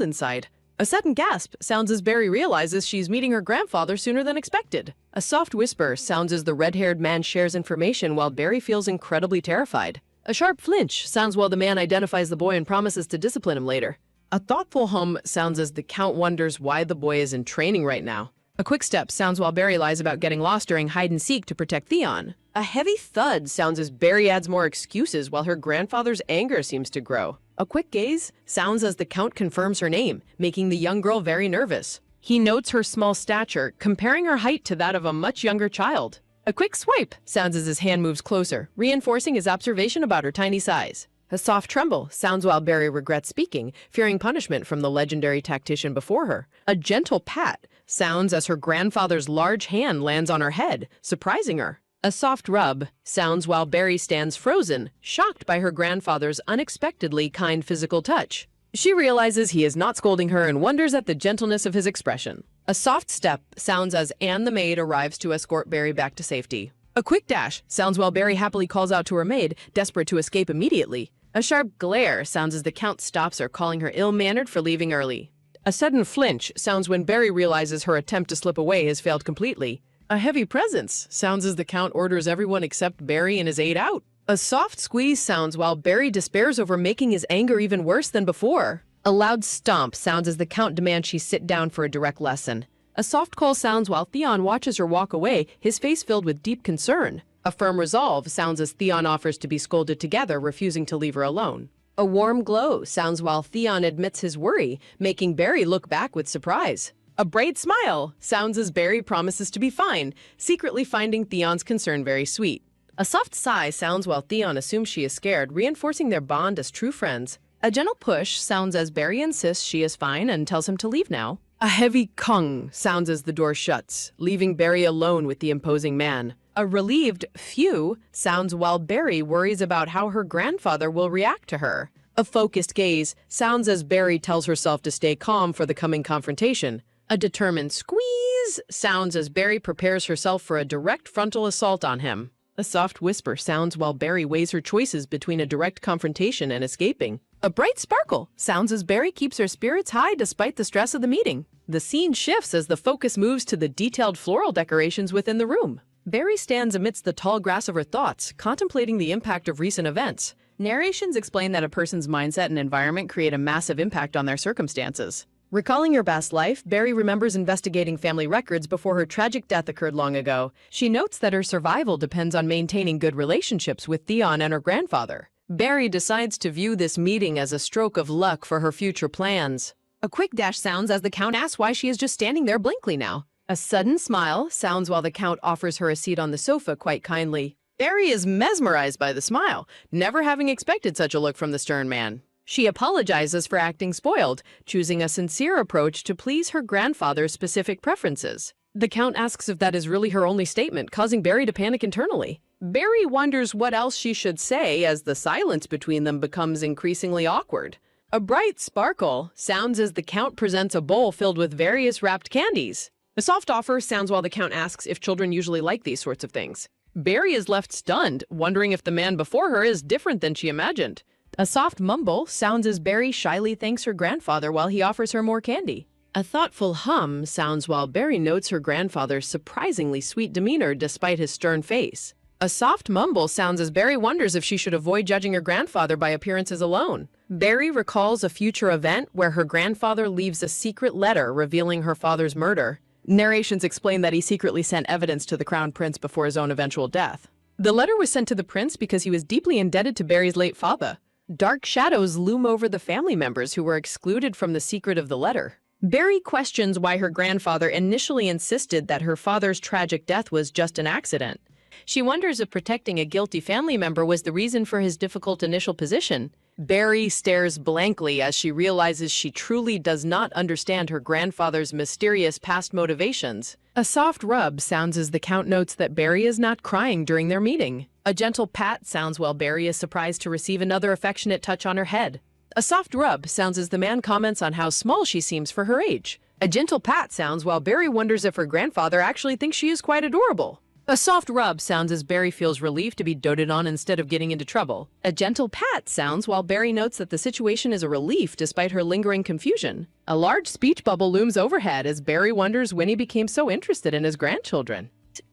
Speaker 1: inside. A sudden gasp sounds as Barry realizes she's meeting her grandfather sooner than expected. A soft whisper sounds as the red-haired man shares information while Barry feels incredibly terrified. A sharp flinch sounds while the man identifies the boy and promises to discipline him later. A thoughtful hum sounds as the Count wonders why the boy is in training right now. A quick step sounds while Barry lies about getting lost during hide-and-seek to protect Theon. A heavy thud sounds as Barry adds more excuses while her grandfather's anger seems to grow. A quick gaze sounds as the Count confirms her name, making the young girl very nervous. He notes her small stature, comparing her height to that of a much younger child. A quick swipe sounds as his hand moves closer, reinforcing his observation about her tiny size. A soft tremble sounds while Barry regrets speaking, fearing punishment from the legendary tactician before her. A gentle pat sounds as her grandfather's large hand lands on her head, surprising her. A soft rub sounds while Barry stands frozen, shocked by her grandfather's unexpectedly kind physical touch. She realizes he is not scolding her and wonders at the gentleness of his expression. A soft step sounds as Anne the maid arrives to escort Barry back to safety. A quick dash sounds while Barry happily calls out to her maid, desperate to escape immediately. A sharp glare sounds as the Count stops her, calling her ill-mannered for leaving early. A sudden flinch sounds when Barry realizes her attempt to slip away has failed completely. A heavy presence sounds as the Count orders everyone except Barry and his aide out. A soft squeeze sounds while Barry despairs over making his anger even worse than before. A loud stomp sounds as the Count demands she sit down for a direct lesson. A soft call sounds while Theon watches her walk away, his face filled with deep concern. A firm resolve sounds as Theon offers to be scolded together, refusing to leave her alone. A warm glow sounds while Theon admits his worry, making Barry look back with surprise. A bright smile sounds as Barry promises to be fine, secretly finding Theon's concern very sweet. A soft sigh sounds while Theon assumes she is scared, reinforcing their bond as true friends. A gentle push sounds as Barry insists she is fine and tells him to leave now. A heavy kung sounds as the door shuts, leaving Barry alone with the imposing man. A relieved phew sounds while Barry worries about how her grandfather will react to her. A focused gaze sounds as Barry tells herself to stay calm for the coming confrontation. A determined squeeze sounds as Barry prepares herself for a direct frontal assault on him. A soft whisper sounds while Barry weighs her choices between a direct confrontation and escaping. A bright sparkle sounds as Barry keeps her spirits high despite the stress of the meeting. The scene shifts as the focus moves to the detailed floral decorations within the room. Barry stands amidst the tall grass of her thoughts, contemplating the impact of recent events. Narrations explain that a person's mindset and environment create a massive impact on their circumstances. Recalling her past life, Barry remembers investigating family records before her tragic death occurred long ago. She notes that her survival depends on maintaining good relationships with Theon and her grandfather. Barry decides to view this meeting as a stroke of luck for her future plans. A quick dash sounds as the Count asks why she is just standing there blankly now. A sudden smile sounds while the Count offers her a seat on the sofa quite kindly. Barry is mesmerized by the smile, never having expected such a look from the stern man. She apologizes for acting spoiled, choosing a sincere approach to please her grandfather's specific preferences. The Count asks if that is really her only statement, causing Barry to panic internally. Barry wonders what else she should say as the silence between them becomes increasingly awkward. A bright sparkle sounds as the Count presents a bowl filled with various wrapped candies. A soft offer sounds while the Count asks if children usually like these sorts of things. Barry is left stunned, wondering if the man before her is different than she imagined. A soft mumble sounds as Barry shyly thanks her grandfather while he offers her more candy. A thoughtful hum sounds while Barry notes her grandfather's surprisingly sweet demeanor despite his stern face. A soft mumble sounds as Barry wonders if she should avoid judging her grandfather by appearances alone. Barry recalls a future event where her grandfather leaves a secret letter revealing her father's murder. Narrations explain that he secretly sent evidence to the Crown Prince before his own eventual death. The letter was sent to the prince because he was deeply indebted to Barry's late father. Dark shadows loom over the family members who were excluded from the secret of the letter. Barry questions why her grandfather initially insisted that her father's tragic death was just an accident. She wonders if protecting a guilty family member was the reason for his difficult initial position. Barry stares blankly as she realizes she truly does not understand her grandfather's mysterious past motivations. A soft rub sounds as the Count notes that Barry is not crying during their meeting. A gentle pat sounds while Barry is surprised to receive another affectionate touch on her head. A soft rub sounds as the man comments on how small she seems for her age. A gentle pat sounds while Barry wonders if her grandfather actually thinks she is quite adorable. A soft rub sounds as Barry feels relieved to be doted on instead of getting into trouble. A gentle pat sounds while Barry notes that the situation is a relief despite her lingering confusion. A large speech bubble looms overhead as Barry wonders when he became so interested in his grandchildren.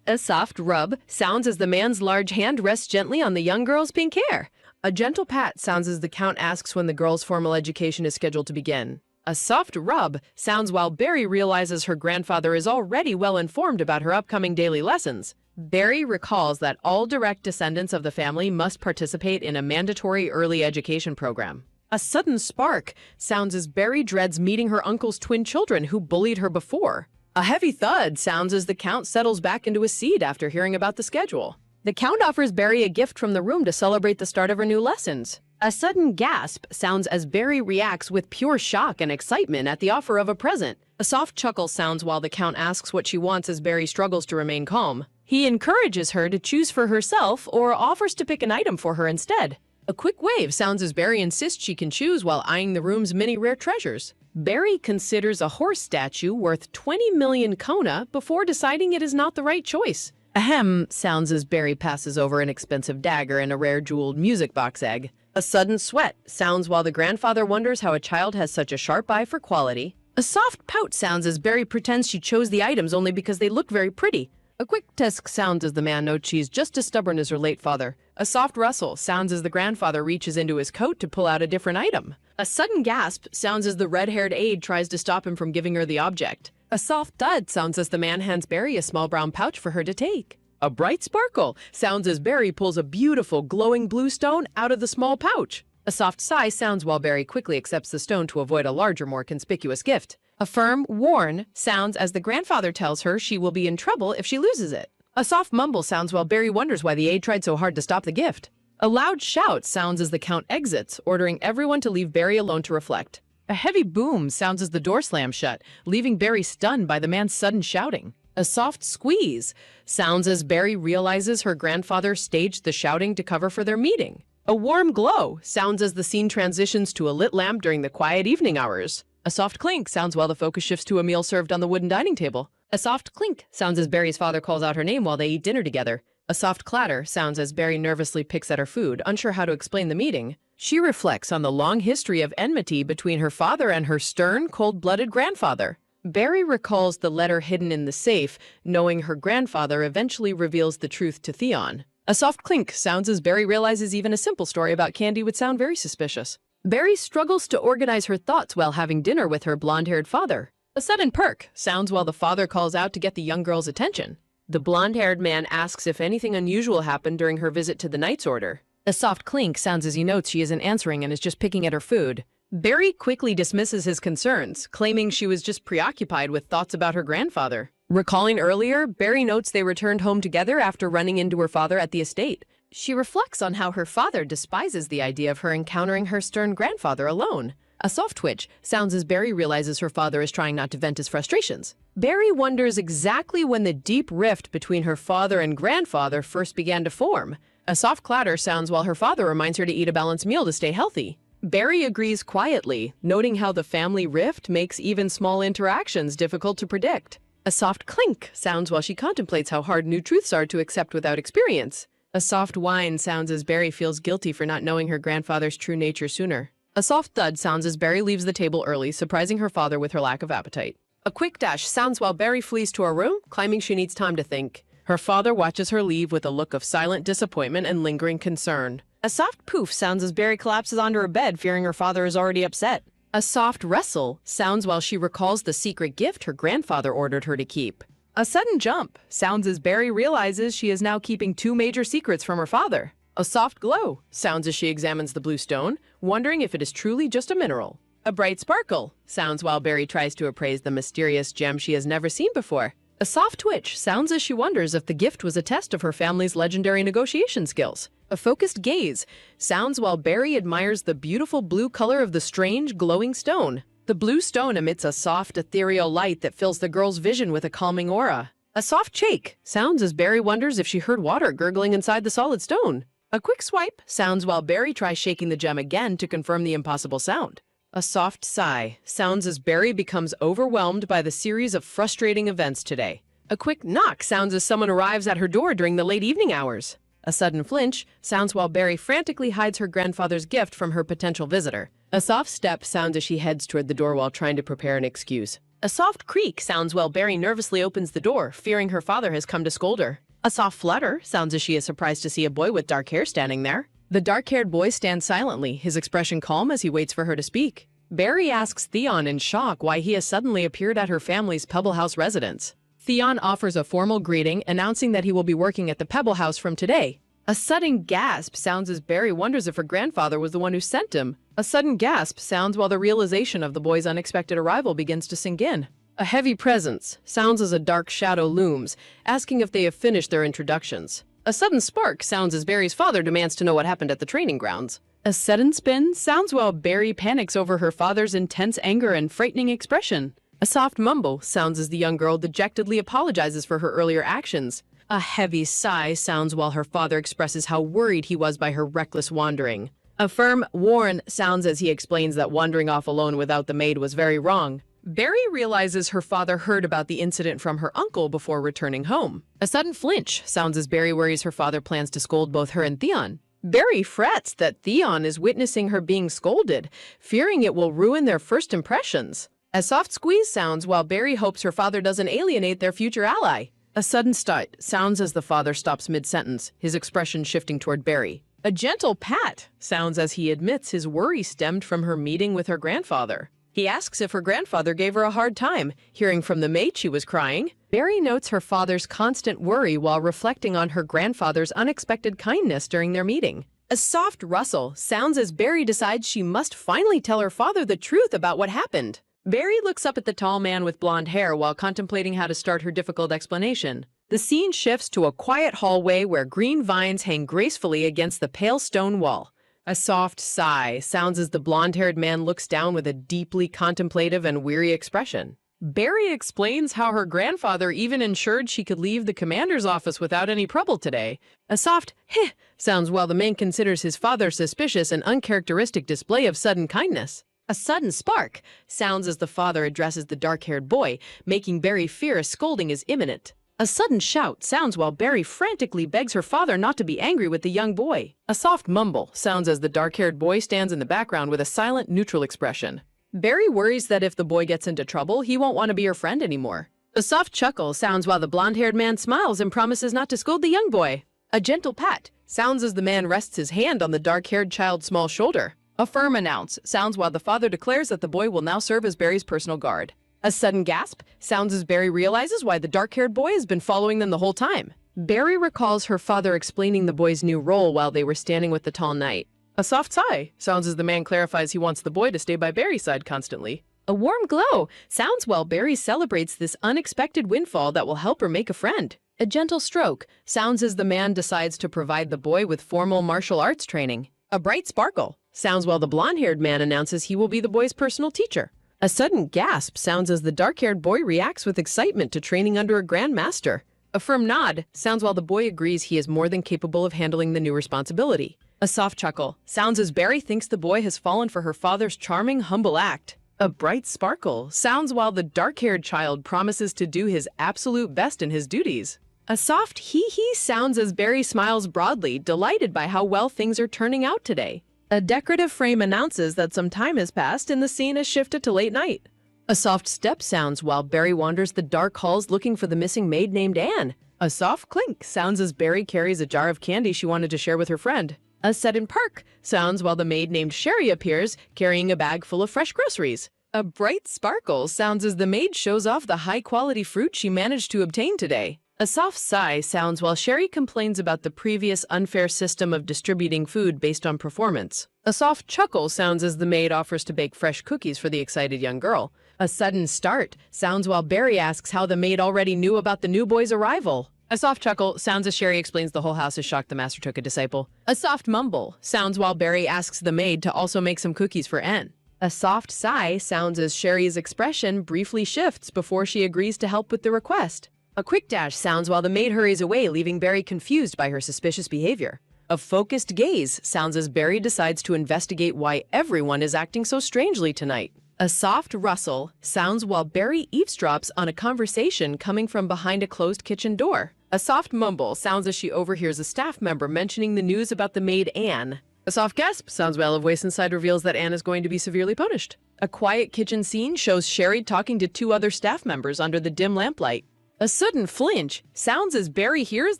Speaker 1: A soft rub sounds as the man's large hand rests gently on the young girl's pink hair. A gentle pat sounds as the Count asks when the girl's formal education is scheduled to begin. A soft rub sounds while Barry realizes her grandfather is already well informed about her upcoming daily lessons. Barry recalls that all direct descendants of the family must participate in a mandatory early education program. A sudden spark sounds as Barry dreads meeting her uncle's twin children who bullied her before. A heavy thud sounds as the Count settles back into his seat after hearing about the schedule. The Count offers Barry a gift from the room to celebrate the start of her new lessons. A sudden gasp sounds as Barry reacts with pure shock and excitement at the offer of a present. A soft chuckle sounds while the Count asks what she wants as Barry struggles to remain calm. He encourages her to choose for herself or offers to pick an item for her instead. A quick wave sounds as Barry insists she can choose while eyeing the room's many rare treasures. Barry considers a horse statue worth 20 million kona before deciding it is not the right choice. Ahem sounds as Barry passes over an expensive dagger and a rare jeweled music box egg. A sudden sweat sounds while the grandfather wonders how a child has such a sharp eye for quality. A soft pout sounds as Barry pretends she chose the items only because they look very pretty. A quick tisk sounds as the man notes she's just as stubborn as her late father. A soft rustle sounds as the grandfather reaches into his coat to pull out a different item. A sudden gasp sounds as the red-haired aide tries to stop him from giving her the object. A soft thud sounds as the man hands Barry a small brown pouch for her to take. A bright sparkle sounds as Barry pulls a beautiful glowing blue stone out of the small pouch. A soft sigh sounds while Barry quickly accepts the stone to avoid a larger, more conspicuous gift. A firm warn sounds as the grandfather tells her she will be in trouble if she loses it. A soft mumble sounds while Barry wonders why the aide tried so hard to stop the gift. A loud shout sounds as the Count exits, ordering everyone to leave Barry alone to reflect. A heavy boom sounds as the door slams shut, leaving Barry stunned by the man's sudden shouting. A soft squeeze sounds as Barry realizes her grandfather staged the shouting to cover for their meeting. A warm glow sounds as the scene transitions to a lit lamp during the quiet evening hours. A soft clink sounds while the focus shifts to a meal served on the wooden dining table. A soft clink sounds as Barry's father calls out her name while they eat dinner together. A soft clatter sounds as Barry nervously picks at her food, unsure how to explain the meeting. She reflects on the long history of enmity between her father and her stern, cold-blooded grandfather. Barry recalls the letter hidden in the safe, knowing her grandfather eventually reveals the truth to Theon. A soft clink sounds as Barry realizes even a simple story about candy would sound very suspicious. Barry struggles to organize her thoughts while having dinner with her blonde-haired father. A sudden perk sounds while the father calls out to get the young girl's attention. The blonde-haired man asks if anything unusual happened during her visit to the Knight's Order. A soft clink sounds as he notes she isn't answering and is just picking at her food. Barry quickly dismisses his concerns, claiming she was just preoccupied with thoughts about her grandfather. Recalling earlier, Barry notes they returned home together after running into her father at the estate. She reflects on how her father despises the idea of her encountering her stern grandfather alone. A soft twitch sounds as Barry realizes her father is trying not to vent his frustrations. Barry wonders exactly when the deep rift between her father and grandfather first began to form. A soft clatter sounds while her father reminds her to eat a balanced meal to stay healthy. Barry agrees quietly, noting how the family rift makes even small interactions difficult to predict. A soft clink sounds while she contemplates how hard new truths are to accept without experience. A soft whine sounds as Barry feels guilty for not knowing her grandfather's true nature sooner. A soft thud sounds as Barry leaves the table early, surprising her father with her lack of appetite. A quick dash sounds while Barry flees to her room, claiming she needs time to think. Her father watches her leave with a look of silent disappointment and lingering concern. A soft poof sounds as Barry collapses onto her bed, fearing her father is already upset. A soft wrestle sounds while she recalls the secret gift her grandfather ordered her to keep. A sudden jump sounds as Barry realizes she is now keeping two major secrets from her father. A soft glow sounds as she examines the blue stone, wondering if it is truly just a mineral. A bright sparkle sounds while Barry tries to appraise the mysterious gem she has never seen before. A soft twitch sounds as she wonders if the gift was a test of her family's legendary negotiation skills. A focused gaze sounds while Barry admires the beautiful blue color of the strange, glowing stone. The blue stone emits a soft, ethereal light that fills the girl's vision with a calming aura. A soft shake sounds as Barry wonders if she heard water gurgling inside the solid stone. A quick swipe sounds while Barry tries shaking the gem again to confirm the impossible sound. A soft sigh sounds as Barry becomes overwhelmed by the series of frustrating events today. A quick knock sounds as someone arrives at her door during the late evening hours. A sudden flinch sounds while Barry frantically hides her grandfather's gift from her potential visitor. A soft step sounds as she heads toward the door while trying to prepare an excuse. A soft creak sounds while Barry nervously opens the door, fearing her father has come to scold her. A soft flutter sounds as she is surprised to see a boy with dark hair standing there. The dark-haired boy stands silently, his expression calm as he waits for her to speak. Barry asks Theon in shock why he has suddenly appeared at her family's Pebble House residence. Theon offers a formal greeting, announcing that he will be working at the Pebble House from today. A sudden gasp sounds as Barry wonders if her grandfather was the one who sent him. A sudden gasp sounds while the realization of the boy's unexpected arrival begins to sink in. A heavy presence sounds as a dark shadow looms, asking if they have finished their introductions. A sudden spark sounds as Barry's father demands to know what happened at the training grounds. A sudden spin sounds while Barry panics over her father's intense anger and frightening expression. A soft mumble sounds as the young girl dejectedly apologizes for her earlier actions. A heavy sigh sounds while her father expresses how worried he was by her reckless wandering. A firm "warn" sounds as he explains that wandering off alone without the maid was very wrong. Barry realizes her father heard about the incident from her uncle before returning home. A sudden flinch sounds as Barry worries her father plans to scold both her and Theon. Barry frets that Theon is witnessing her being scolded, fearing it will ruin their first impressions. A soft squeeze sounds while Barry hopes her father doesn't alienate their future ally. A sudden start sounds as the father stops mid-sentence, his expression shifting toward Barry. A gentle pat sounds as he admits his worry stemmed from her meeting with her grandfather. He asks if her grandfather gave her a hard time, hearing from the maid she was crying. Barry notes her father's constant worry while reflecting on her grandfather's unexpected kindness during their meeting. A soft rustle sounds as Barry decides she must finally tell her father the truth about what happened. Barry looks up at the tall man with blonde hair while contemplating how to start her difficult explanation. The scene shifts to a quiet hallway where green vines hang gracefully against the pale stone wall. A soft sigh sounds as the blonde-haired man looks down with a deeply contemplative and weary expression. Barry explains how her grandfather even ensured she could leave the commander's office without any trouble today. A soft heh sounds while the man considers his father suspicious and uncharacteristic display of sudden kindness. A sudden spark sounds as the father addresses the dark-haired boy, making Barry fear a scolding is imminent. A sudden shout sounds while Barry frantically begs her father not to be angry with the young boy. A soft mumble sounds as the dark-haired boy stands in the background with a silent, neutral expression. Barry worries that if the boy gets into trouble, he won't want to be her friend anymore. A soft chuckle sounds while the blonde-haired man smiles and promises not to scold the young boy. A gentle pat sounds as the man rests his hand on the dark-haired child's small shoulder. A firm announce sounds while the father declares that the boy will now serve as Barry's personal guard. A sudden gasp sounds as Barry realizes why the dark-haired boy has been following them the whole time. Barry recalls her father explaining the boy's new role while they were standing with the tall knight. A soft sigh sounds as the man clarifies he wants the boy to stay by Barry's side constantly. A warm glow sounds while Barry celebrates this unexpected windfall that will help her make a friend. A gentle stroke sounds as the man decides to provide the boy with formal martial arts training. A bright sparkle sounds while the blonde-haired man announces he will be the boy's personal teacher. A sudden gasp sounds as the dark-haired boy reacts with excitement to training under a grand master. A firm nod sounds while the boy agrees he is more than capable of handling the new responsibility. A soft chuckle sounds as Barry thinks the boy has fallen for her father's charming, humble act. A bright sparkle sounds while the dark-haired child promises to do his absolute best in his duties. A soft hee-hee sounds as Barry smiles broadly, delighted by how well things are turning out today. A decorative frame announces that some time has passed and the scene has shifted to late night. A soft step sounds while Barry wanders the dark halls looking for the missing maid named Anne. A soft clink sounds as Barry carries a jar of candy she wanted to share with her friend. A sudden perk sounds while the maid named Sherry appears, carrying a bag full of fresh groceries. A bright sparkle sounds as the maid shows off the high-quality fruit she managed to obtain today. A soft sigh sounds while Sherry complains about the previous unfair system of distributing food based on performance. A soft chuckle sounds as the maid offers to bake fresh cookies for the excited young girl. A sudden start sounds while Barry asks how the maid already knew about the new boy's arrival. A soft chuckle sounds as Sherry explains the whole house is shocked the master took a disciple. A soft mumble sounds while Barry asks the maid to also make some cookies for Anne. A soft sigh sounds as Sherry's expression briefly shifts before she agrees to help with the request. A quick dash sounds while the maid hurries away, leaving Barry confused by her suspicious behavior. A focused gaze sounds as Barry decides to investigate why everyone is acting so strangely tonight. A soft rustle sounds while Barry eavesdrops on a conversation coming from behind a closed kitchen door. A soft mumble sounds as she overhears a staff member mentioning the news about the maid Anne. A soft gasp sounds while a voice inside reveals that Anne is going to be severely punished. A quiet kitchen scene shows Sherry talking to two other staff members under the dim lamplight. A sudden flinch sounds as Barry hears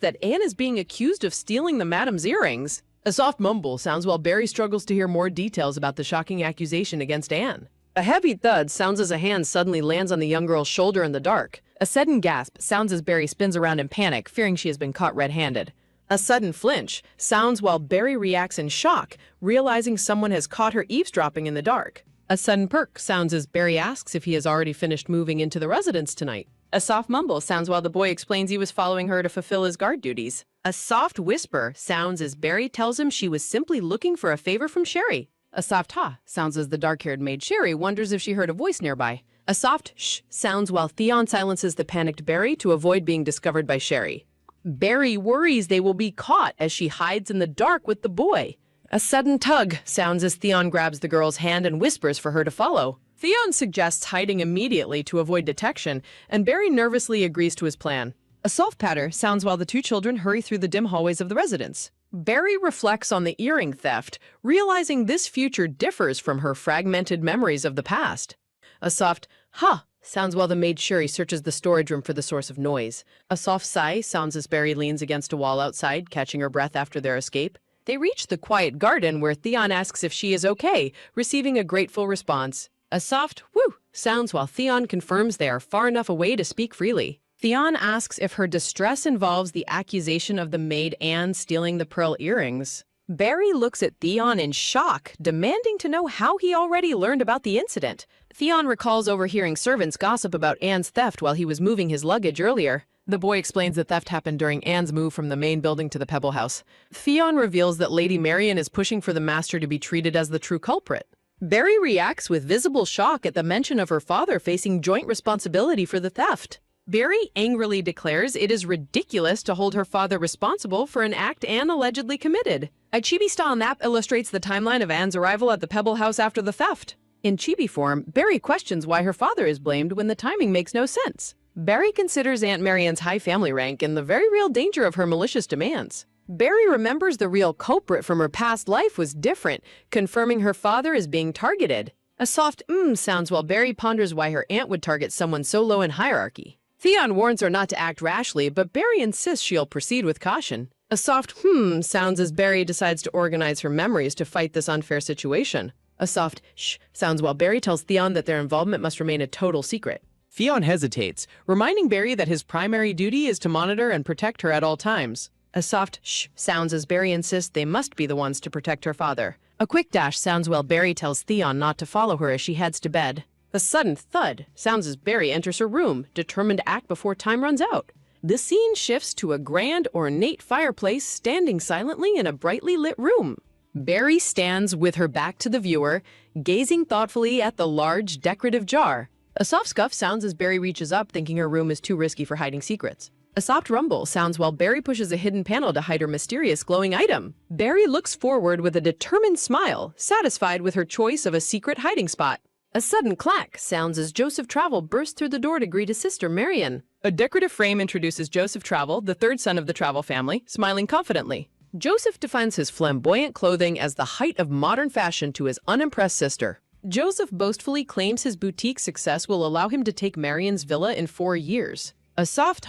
Speaker 1: that Anne is being accused of stealing the madam's earrings. A soft mumble sounds while Barry struggles to hear more details about the shocking accusation against Anne. A heavy thud sounds as a hand suddenly lands on the young girl's shoulder in the dark. A sudden gasp sounds as Barry spins around in panic, fearing she has been caught red-handed. A sudden flinch sounds while Barry reacts in shock, realizing someone has caught her eavesdropping in the dark. A sudden perk sounds as Barry asks if he has already finished moving into the residence tonight. A soft mumble sounds while the boy explains he was following her to fulfill his guard duties. A soft whisper sounds as Barry tells him she was simply looking for a favor from Sherry. A soft ha sounds as the dark-haired maid Sherry wonders if she heard a voice nearby. A soft shh sounds while Theon silences the panicked Barry to avoid being discovered by Sherry. Barry worries they will be caught as she hides in the dark with the boy. A sudden tug sounds as Theon grabs the girl's hand and whispers for her to follow. Theon suggests hiding immediately to avoid detection, and Barry nervously agrees to his plan. A soft patter sounds while the two children hurry through the dim hallways of the residence. Barry reflects on the earring theft, realizing this future differs from her fragmented memories of the past. A soft ha sounds while the maid Sherry searches the storage room for the source of noise. A soft sigh sounds as Barry leans against a wall outside, catching her breath after their escape. They reach the quiet garden where Theon asks if she is okay, receiving a grateful response. A soft whoo sounds while Theon confirms they are far enough away to speak freely. Theon asks if her distress involves the accusation of the maid Anne stealing the pearl earrings. Barry looks at Theon in shock, demanding to know how he already learned about the incident. Theon recalls overhearing servants gossip about Anne's theft while he was moving his luggage earlier. The boy explains the theft happened during Anne's move from the main building to the Pebble House. Theon reveals that Lady Marian is pushing for the master to be treated as the true culprit. Barry reacts with visible shock at the mention of her father facing joint responsibility for the theft. Barry angrily declares it is ridiculous to hold her father responsible for an act Anne allegedly committed. A chibi-style map illustrates the timeline of Anne's arrival at the Pebble house after the theft. In chibi form, Barry questions why her father is blamed when the timing makes no sense. Barry considers Aunt Marian's high family rank and the very real danger of her malicious demands. Barry remembers the real culprit from her past life was different, confirming her father is being targeted. A soft sounds while Barry ponders why her aunt would target someone so low in hierarchy. Theon warns her not to act rashly, but Barry insists she'll proceed with caution. A soft sounds as Barry decides to organize her memories to fight this unfair situation. A soft shh sounds while Barry tells Theon that their involvement must remain a total secret. Theon hesitates, reminding Barry that his primary duty is to monitor and protect her at all times. A soft shh sounds as Barry insists they must be the ones to protect her father. A quick dash sounds while Barry tells Theon not to follow her as she heads to bed. A sudden thud sounds as Barry enters her room, determined to act before time runs out. The scene shifts to a grand, ornate fireplace standing silently in a brightly lit room. Barry stands with her back to the viewer, gazing thoughtfully at the large, decorative jar. A soft scuff sounds as Barry reaches up, thinking her room is too risky for hiding secrets. A soft rumble sounds while Barry pushes a hidden panel to hide her mysterious glowing item. Barry looks forward with a determined smile, satisfied with her choice of a secret hiding spot. A sudden clack sounds as Joseph Travel bursts through the door to greet his sister, Marian. A decorative frame introduces Joseph Travel, the third son of the Travel family, smiling confidently. Joseph defines his flamboyant clothing as the height of modern fashion to his unimpressed sister. Joseph boastfully claims his boutique success will allow him to take Marian's villa in 4 years. A soft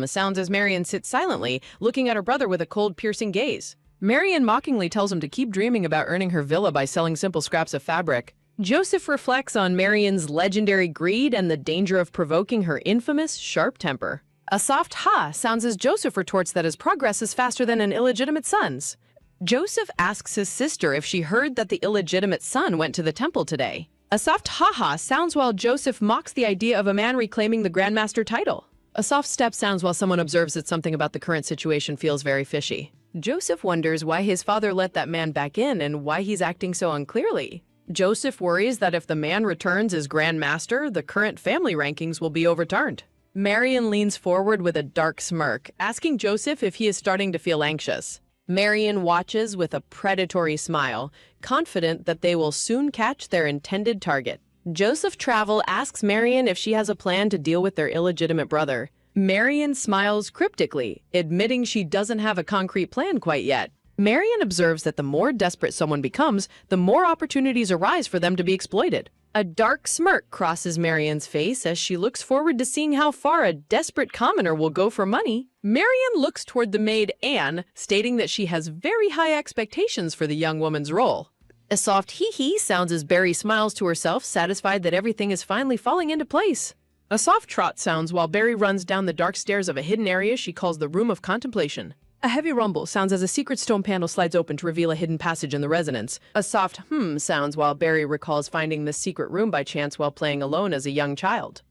Speaker 1: sounds as Marian sits silently, looking at her brother with a cold, piercing gaze. Marian mockingly tells him to keep dreaming about earning her villa by selling simple scraps of fabric. Joseph reflects on Marian's legendary greed and the danger of provoking her infamous sharp temper. A soft ha sounds as Joseph retorts that his progress is faster than an illegitimate son's. Joseph asks his sister if she heard that the illegitimate son went to the temple today. A soft ha-ha sounds while Joseph mocks the idea of a man reclaiming the Grandmaster title. A soft step sounds while someone observes that something about the current situation feels very fishy. Joseph wonders why his father let that man back in and why he's acting so unclearly. Joseph worries that if the man returns as Grand Master, the current family rankings will be overturned. Marian leans forward with a dark smirk, asking Joseph if he is starting to feel anxious. Marian watches with a predatory smile, confident that they will soon catch their intended target. Joseph Travel asks Marian if she has a plan to deal with their illegitimate brother. Marian smiles cryptically, admitting she doesn't have a concrete plan quite yet. Marian observes that the more desperate someone becomes, the more opportunities arise for them to be exploited. A dark smirk crosses Marian's face as she looks forward to seeing how far a desperate commoner will go for money. Marian looks toward the maid Anne, stating that she has very high expectations for the young woman's role. A soft hee-hee sounds as Barry smiles to herself, satisfied that everything is finally falling into place. A soft trot sounds while Barry runs down the dark stairs of a hidden area she calls the Room of Contemplation. A heavy rumble sounds as a secret stone panel slides open to reveal a hidden passage in the residence. A soft sounds while Barry recalls finding this secret room by chance while playing alone as a young child.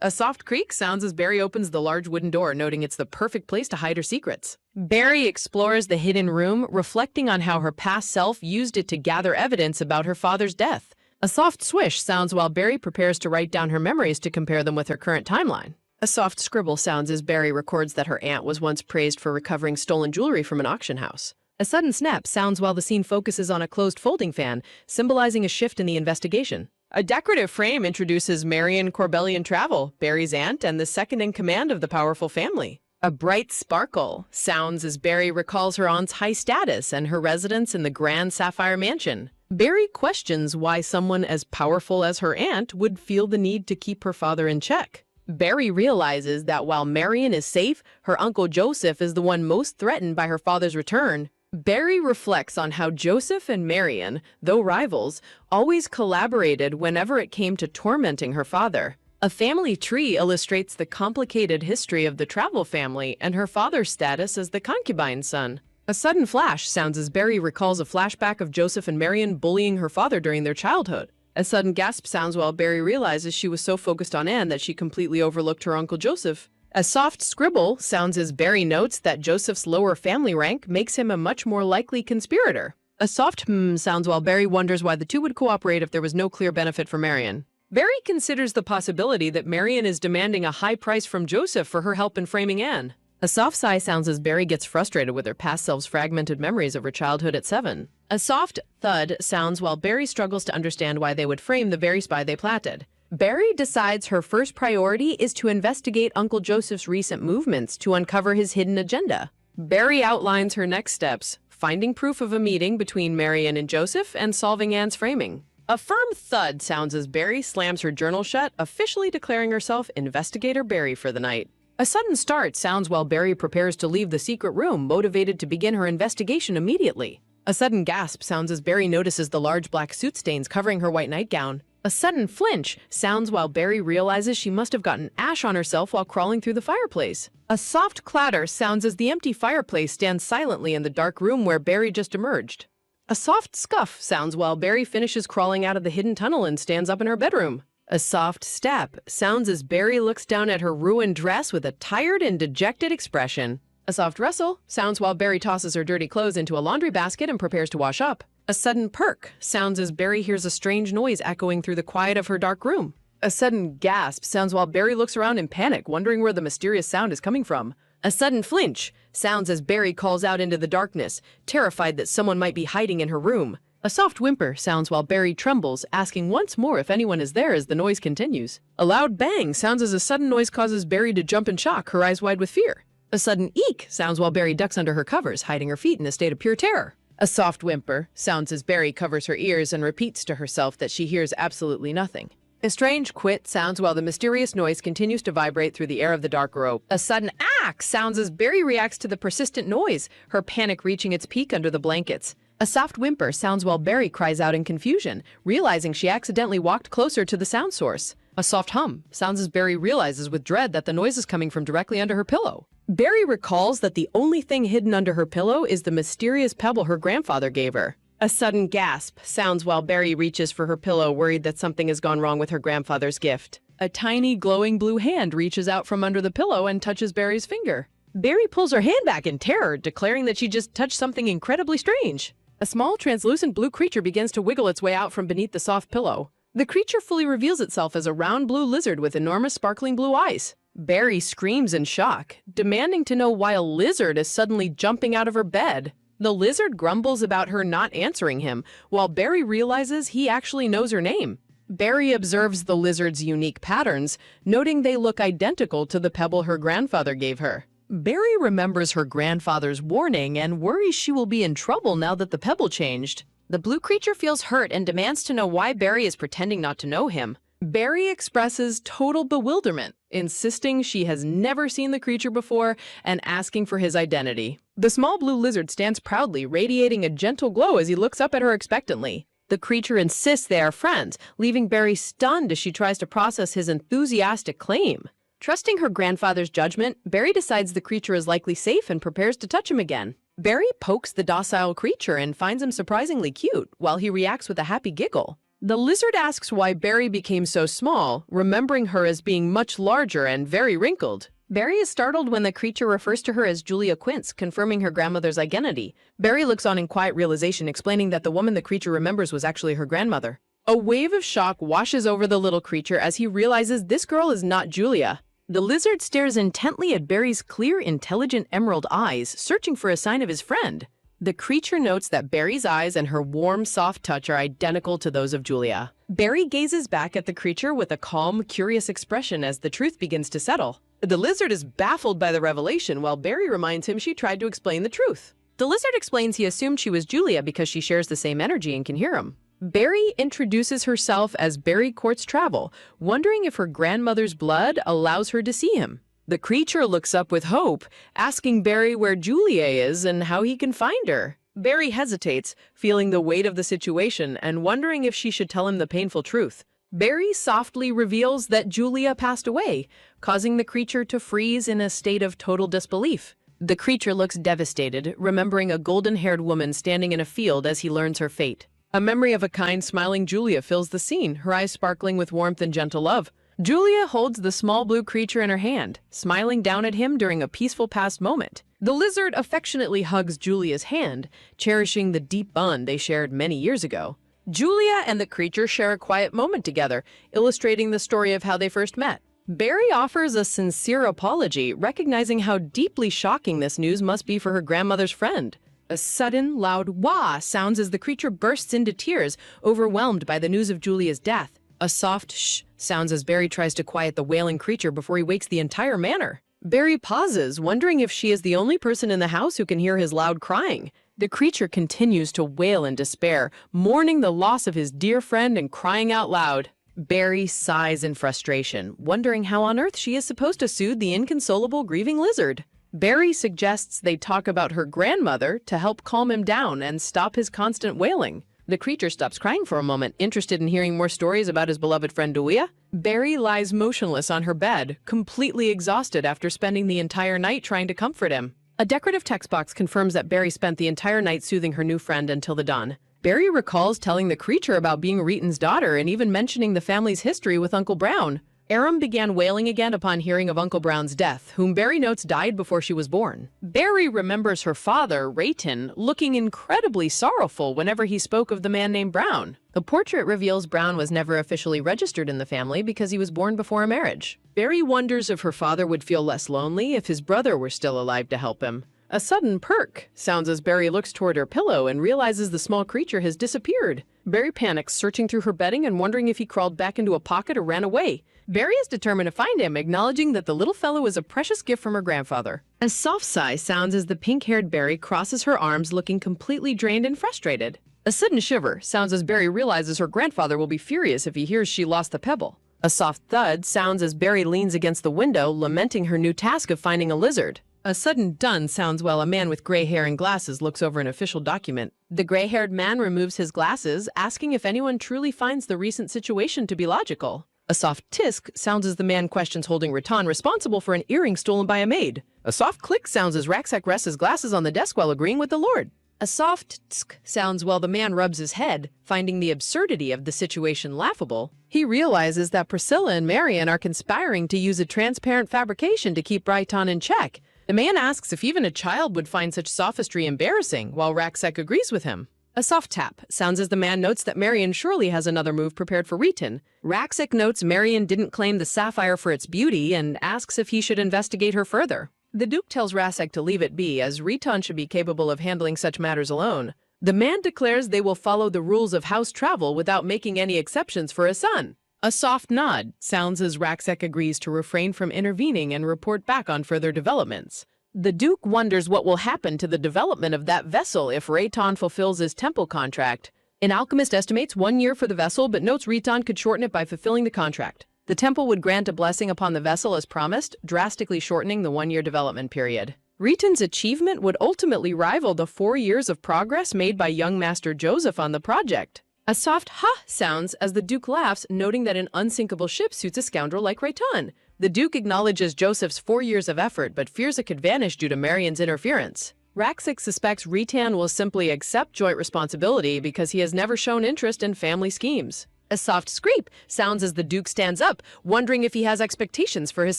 Speaker 1: A soft creak sounds as Barry opens the large wooden door, noting it's the perfect place to hide her secrets. Barry explores the hidden room, reflecting on how her past self used it to gather evidence about her father's death. A soft swish sounds while Barry prepares to write down her memories to compare them with her current timeline. A soft scribble sounds as Barry records that her aunt was once praised for recovering stolen jewelry from an auction house. A sudden snap sounds while the scene focuses on a closed folding fan, symbolizing a shift in the investigation. A decorative frame introduces Marian Corbellian Travel, Barry's aunt and the second in command of the powerful family. A bright sparkle sounds as Barry recalls her aunt's high status and her residence in the Grand Sapphire Mansion. Barry questions why someone as powerful as her aunt would feel the need to keep her father in check. Barry realizes that while Marian is safe, her uncle Joseph is the one most threatened by her father's return. Barry reflects on how Joseph and Marian, though rivals, always collaborated whenever it came to tormenting her father. A family tree illustrates the complicated history of the Travel family and her father's status as the concubine's son. A sudden flash sounds as Barry recalls a flashback of Joseph and Marian bullying her father during their childhood. A sudden gasp sounds while Barry realizes she was so focused on Anne that she completely overlooked her Uncle Joseph. A soft scribble sounds as Barry notes that Joseph's lower family rank makes him a much more likely conspirator. A soft sounds while Barry wonders why the two would cooperate if there was no clear benefit for Marion. Barry considers the possibility that Marion is demanding a high price from Joseph for her help in framing Anne. A soft sigh sounds as Barry gets frustrated with her past self's fragmented memories of her childhood at 7. A soft thud sounds while Barry struggles to understand why they would frame the very spy they plotted. Barry decides her first priority is to investigate Uncle Joseph's recent movements to uncover his hidden agenda. Barry outlines her next steps, finding proof of a meeting between Marion and Joseph and solving Anne's framing. A firm thud sounds as Barry slams her journal shut, officially declaring herself Investigator Barry for the night. A sudden start sounds while Barry prepares to leave the secret room, motivated to begin her investigation immediately. A sudden gasp sounds as Barry notices the large black soot stains covering her white nightgown. A sudden flinch sounds while Barry realizes she must have gotten ash on herself while crawling through the fireplace. A soft clatter sounds as the empty fireplace stands silently in the dark room where Barry just emerged. A soft scuff sounds while Barry finishes crawling out of the hidden tunnel and stands up in her bedroom. A soft step sounds as Barry looks down at her ruined dress with a tired and dejected expression. A soft rustle sounds while Barry tosses her dirty clothes into a laundry basket and prepares to wash up. A sudden perk sounds as Barry hears a strange noise echoing through the quiet of her dark room. A sudden gasp sounds while Barry looks around in panic, wondering where the mysterious sound is coming from. A sudden flinch sounds as Barry calls out into the darkness, terrified that someone might be hiding in her room. A soft whimper sounds while Barry trembles, asking once more if anyone is there as the noise continues. A loud bang sounds as a sudden noise causes Barry to jump in shock, her eyes wide with fear. A sudden eek sounds while Barry ducks under her covers, hiding her feet in a state of pure terror. A soft whimper sounds as Barry covers her ears and repeats to herself that she hears absolutely nothing. A strange quit sounds while the mysterious noise continues to vibrate through the air of the dark rope. A sudden ack sounds as Barry reacts to the persistent noise, her panic reaching its peak under the blankets. A soft whimper sounds while Barry cries out in confusion, realizing she accidentally walked closer to the sound source. A soft hum sounds as Barry realizes with dread that the noise is coming from directly under her pillow. Barry recalls that the only thing hidden under her pillow is the mysterious pebble her grandfather gave her. A sudden gasp sounds while Barry reaches for her pillow, worried that something has gone wrong with her grandfather's gift. A tiny glowing blue hand reaches out from under the pillow and touches Barry's finger. Barry pulls her hand back in terror, declaring that she just touched something incredibly strange. A small translucent blue creature begins to wiggle its way out from beneath the soft pillow. The creature fully reveals itself as a round blue lizard with enormous sparkling blue eyes. Barry screams in shock, demanding to know why a lizard is suddenly jumping out of her bed. The lizard grumbles about her not answering him, while Barry realizes he actually knows her name. Barry observes the lizard's unique patterns, noting they look identical to the pebble her grandfather gave her. Barry remembers her grandfather's warning and worries she will be in trouble now that the pebble changed. The blue creature feels hurt and demands to know why Barry is pretending not to know him. Barry expresses total bewilderment, insisting she has never seen the creature before and asking for his identity. The small blue lizard stands proudly, radiating a gentle glow as he looks up at her expectantly. The creature insists they are friends, leaving Barry stunned as she tries to process his enthusiastic claim. Trusting her grandfather's judgment, Barry decides the creature is likely safe and prepares to touch him again. Barry pokes the docile creature and finds him surprisingly cute, while he reacts with a happy giggle. The lizard asks why Barry became so small, remembering her as being much larger and very wrinkled. Barry is startled when the creature refers to her as Julia Quince, confirming her grandmother's identity. Barry looks on in quiet realization, explaining that the woman the creature remembers was actually her grandmother. A wave of shock washes over the little creature as he realizes this girl is not Julia. The lizard stares intently at Barry's clear, intelligent emerald eyes, searching for a sign of his friend. The creature notes that Barry's eyes and her warm, soft touch are identical to those of Julia. Barry gazes back at the creature with a calm, curious expression as the truth begins to settle. The lizard is baffled by the revelation, while Barry reminds him she tried to explain the truth. The lizard explains he assumed she was Julia because she shares the same energy and can hear him. Barry introduces herself as Barry Courts Travel, wondering if her grandmother's blood allows her to see him. The creature looks up with hope, asking Barry where Julia is and how he can find her. Barry hesitates, feeling the weight of the situation and wondering if she should tell him the painful truth. Barry softly reveals that Julia passed away, causing the creature to freeze in a state of total disbelief. The creature looks devastated, remembering a golden-haired woman standing in a field as he learns her fate. A memory of a kind, smiling Julia fills the scene, her eyes sparkling with warmth and gentle love. Julia holds the small blue creature in her hand, smiling down at him during a peaceful past moment. The lizard affectionately hugs Julia's hand, cherishing the deep bond they shared many years ago. Julia and the creature share a quiet moment together, illustrating the story of how they first met. Barry offers a sincere apology, recognizing how deeply shocking this news must be for her grandmother's friend. A sudden, loud wah sounds as the creature bursts into tears, overwhelmed by the news of Julia's death. A soft shh sounds as Barry tries to quiet the wailing creature before he wakes the entire manor. Barry pauses, wondering if she is the only person in the house who can hear his loud crying. The creature continues to wail in despair, mourning the loss of his dear friend and crying out loud. Barry sighs in frustration, wondering how on earth she is supposed to soothe the inconsolable grieving lizard. Barry suggests they talk about her grandmother to help calm him down and stop his constant wailing. The creature stops crying for a moment, interested in hearing more stories about his beloved friend Julia. Barry lies motionless on her bed, completely exhausted after spending the entire night trying to comfort him. A decorative text box confirms that Barry spent the entire night soothing her new friend until the dawn. Barry recalls telling the creature about being Reeton's daughter and even mentioning the family's history with Uncle Brown. Aram began wailing again upon hearing of Uncle Brown's death, whom Barry notes died before she was born. Barry remembers her father, Reeton, looking incredibly sorrowful whenever he spoke of the man named Brown. The portrait reveals Brown was never officially registered in the family because he was born before a marriage. Barry wonders if her father would feel less lonely if his brother were still alive to help him. A sudden perk sounds as Barry looks toward her pillow and realizes the small creature has disappeared. Barry panics, searching through her bedding and wondering if he crawled back into a pocket or ran away. Barry is determined to find him, acknowledging that the little fellow is a precious gift from her grandfather. A soft sigh sounds as the pink-haired Barry crosses her arms, looking completely drained and frustrated. A sudden shiver sounds as Barry realizes her grandfather will be furious if he hears she lost the pebble. A soft thud sounds as Barry leans against the window, lamenting her new task of finding a lizard. A sudden dun sounds while a man with gray hair and glasses looks over an official document. The gray-haired man removes his glasses, asking if anyone truly finds the recent situation to be logical. A soft tisk sounds as the man questions holding Rattan responsible for an earring stolen by a maid. A soft click sounds as Raksak rests his glasses on the desk while agreeing with the Lord. A soft tsk sounds while the man rubs his head, finding the absurdity of the situation laughable. He realizes that Priscilla and Marian are conspiring to use a transparent fabrication to keep Raitan in check. The man asks if even a child would find such sophistry embarrassing, while Raksak agrees with him. A soft tap sounds as the man notes that Marian surely has another move prepared for Reeton. Raksak notes Marian didn't claim the sapphire for its beauty and asks if he should investigate her further. The Duke tells Rasek to leave it be, as Reeton should be capable of handling such matters alone. The man declares they will follow the rules of house travel without making any exceptions for his son. A soft nod sounds as Raksak agrees to refrain from intervening and report back on further developments. The Duke wonders what will happen to the development of that vessel if Reeton fulfills his temple contract. An alchemist estimates 1 year for the vessel, but notes Reeton could shorten it by fulfilling the contract. The temple would grant a blessing upon the vessel as promised, drastically shortening the 1-year development period. Reeton's achievement would ultimately rival the 4 years of progress made by young Master Joseph on the project. A soft ha sounds as the Duke laughs, noting that an unsinkable ship suits a scoundrel like Reeton. The Duke acknowledges Joseph's 4 years of effort, but fears it could vanish due to Marian's interference. Raksak suspects Reeton will simply accept joint responsibility because he has never shown interest in family schemes. A soft screep sounds as the Duke stands up, wondering if he has expectations for his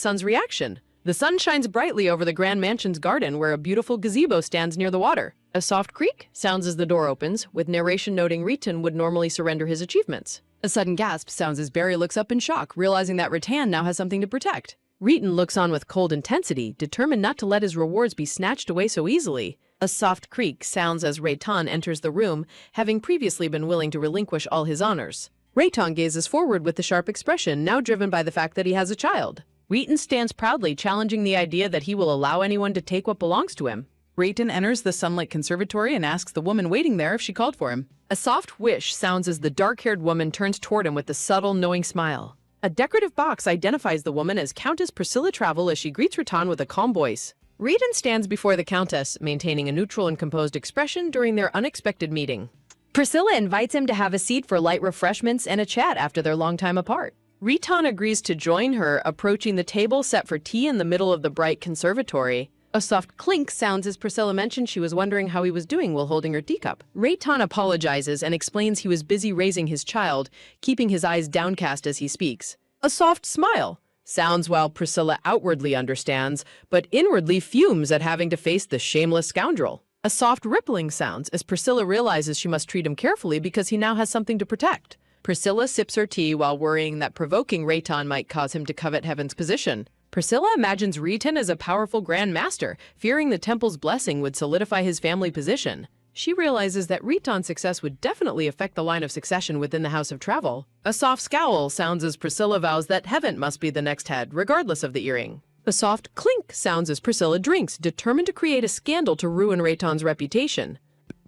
Speaker 1: son's reaction. The sun shines brightly over the Grand Mansion's garden, where a beautiful gazebo stands near the water. A soft creak sounds as the door opens, with narration noting Reeton would normally surrender his achievements. A sudden gasp sounds as Barry looks up in shock, realizing that Rattan now has something to protect. Reeton looks on with cold intensity, determined not to let his rewards be snatched away so easily. A soft creak sounds as Reeton enters the room, having previously been willing to relinquish all his honors. Reeton gazes forward with a sharp expression, now driven by the fact that he has a child. Reeton stands proudly, challenging the idea that he will allow anyone to take what belongs to him. Reeton enters the Sunlight Conservatory and asks the woman waiting there if she called for him. A soft whish sounds as the dark-haired woman turns toward him with a subtle, knowing smile. A decorative box identifies the woman as Countess Priscilla Travel as she greets Rattan with a calm voice. Reeton stands before the Countess, maintaining a neutral and composed expression during their unexpected meeting. Priscilla invites him to have a seat for light refreshments and a chat after their long time apart. Reeton agrees to join her, approaching the table set for tea in the middle of the bright conservatory. A soft clink sounds as Priscilla mentioned she was wondering how he was doing while holding her teacup. Reeton apologizes and explains he was busy raising his child, keeping his eyes downcast as he speaks. A soft smile sounds while Priscilla outwardly understands, but inwardly fumes at having to face the shameless scoundrel. A soft rippling sounds as Priscilla realizes she must treat him carefully because he now has something to protect. Priscilla sips her tea while worrying that provoking Rayton might cause him to covet Heaven's position. Priscilla imagines Rayton as a powerful Grand Master, fearing the temple's blessing would solidify his family position. She realizes that Rayton's success would definitely affect the line of succession within the House of Travel. A soft scowl sounds as Priscilla vows that Heaven must be the next head, regardless of the earring. A soft clink sounds as Priscilla drinks, determined to create a scandal to ruin Rayton's reputation.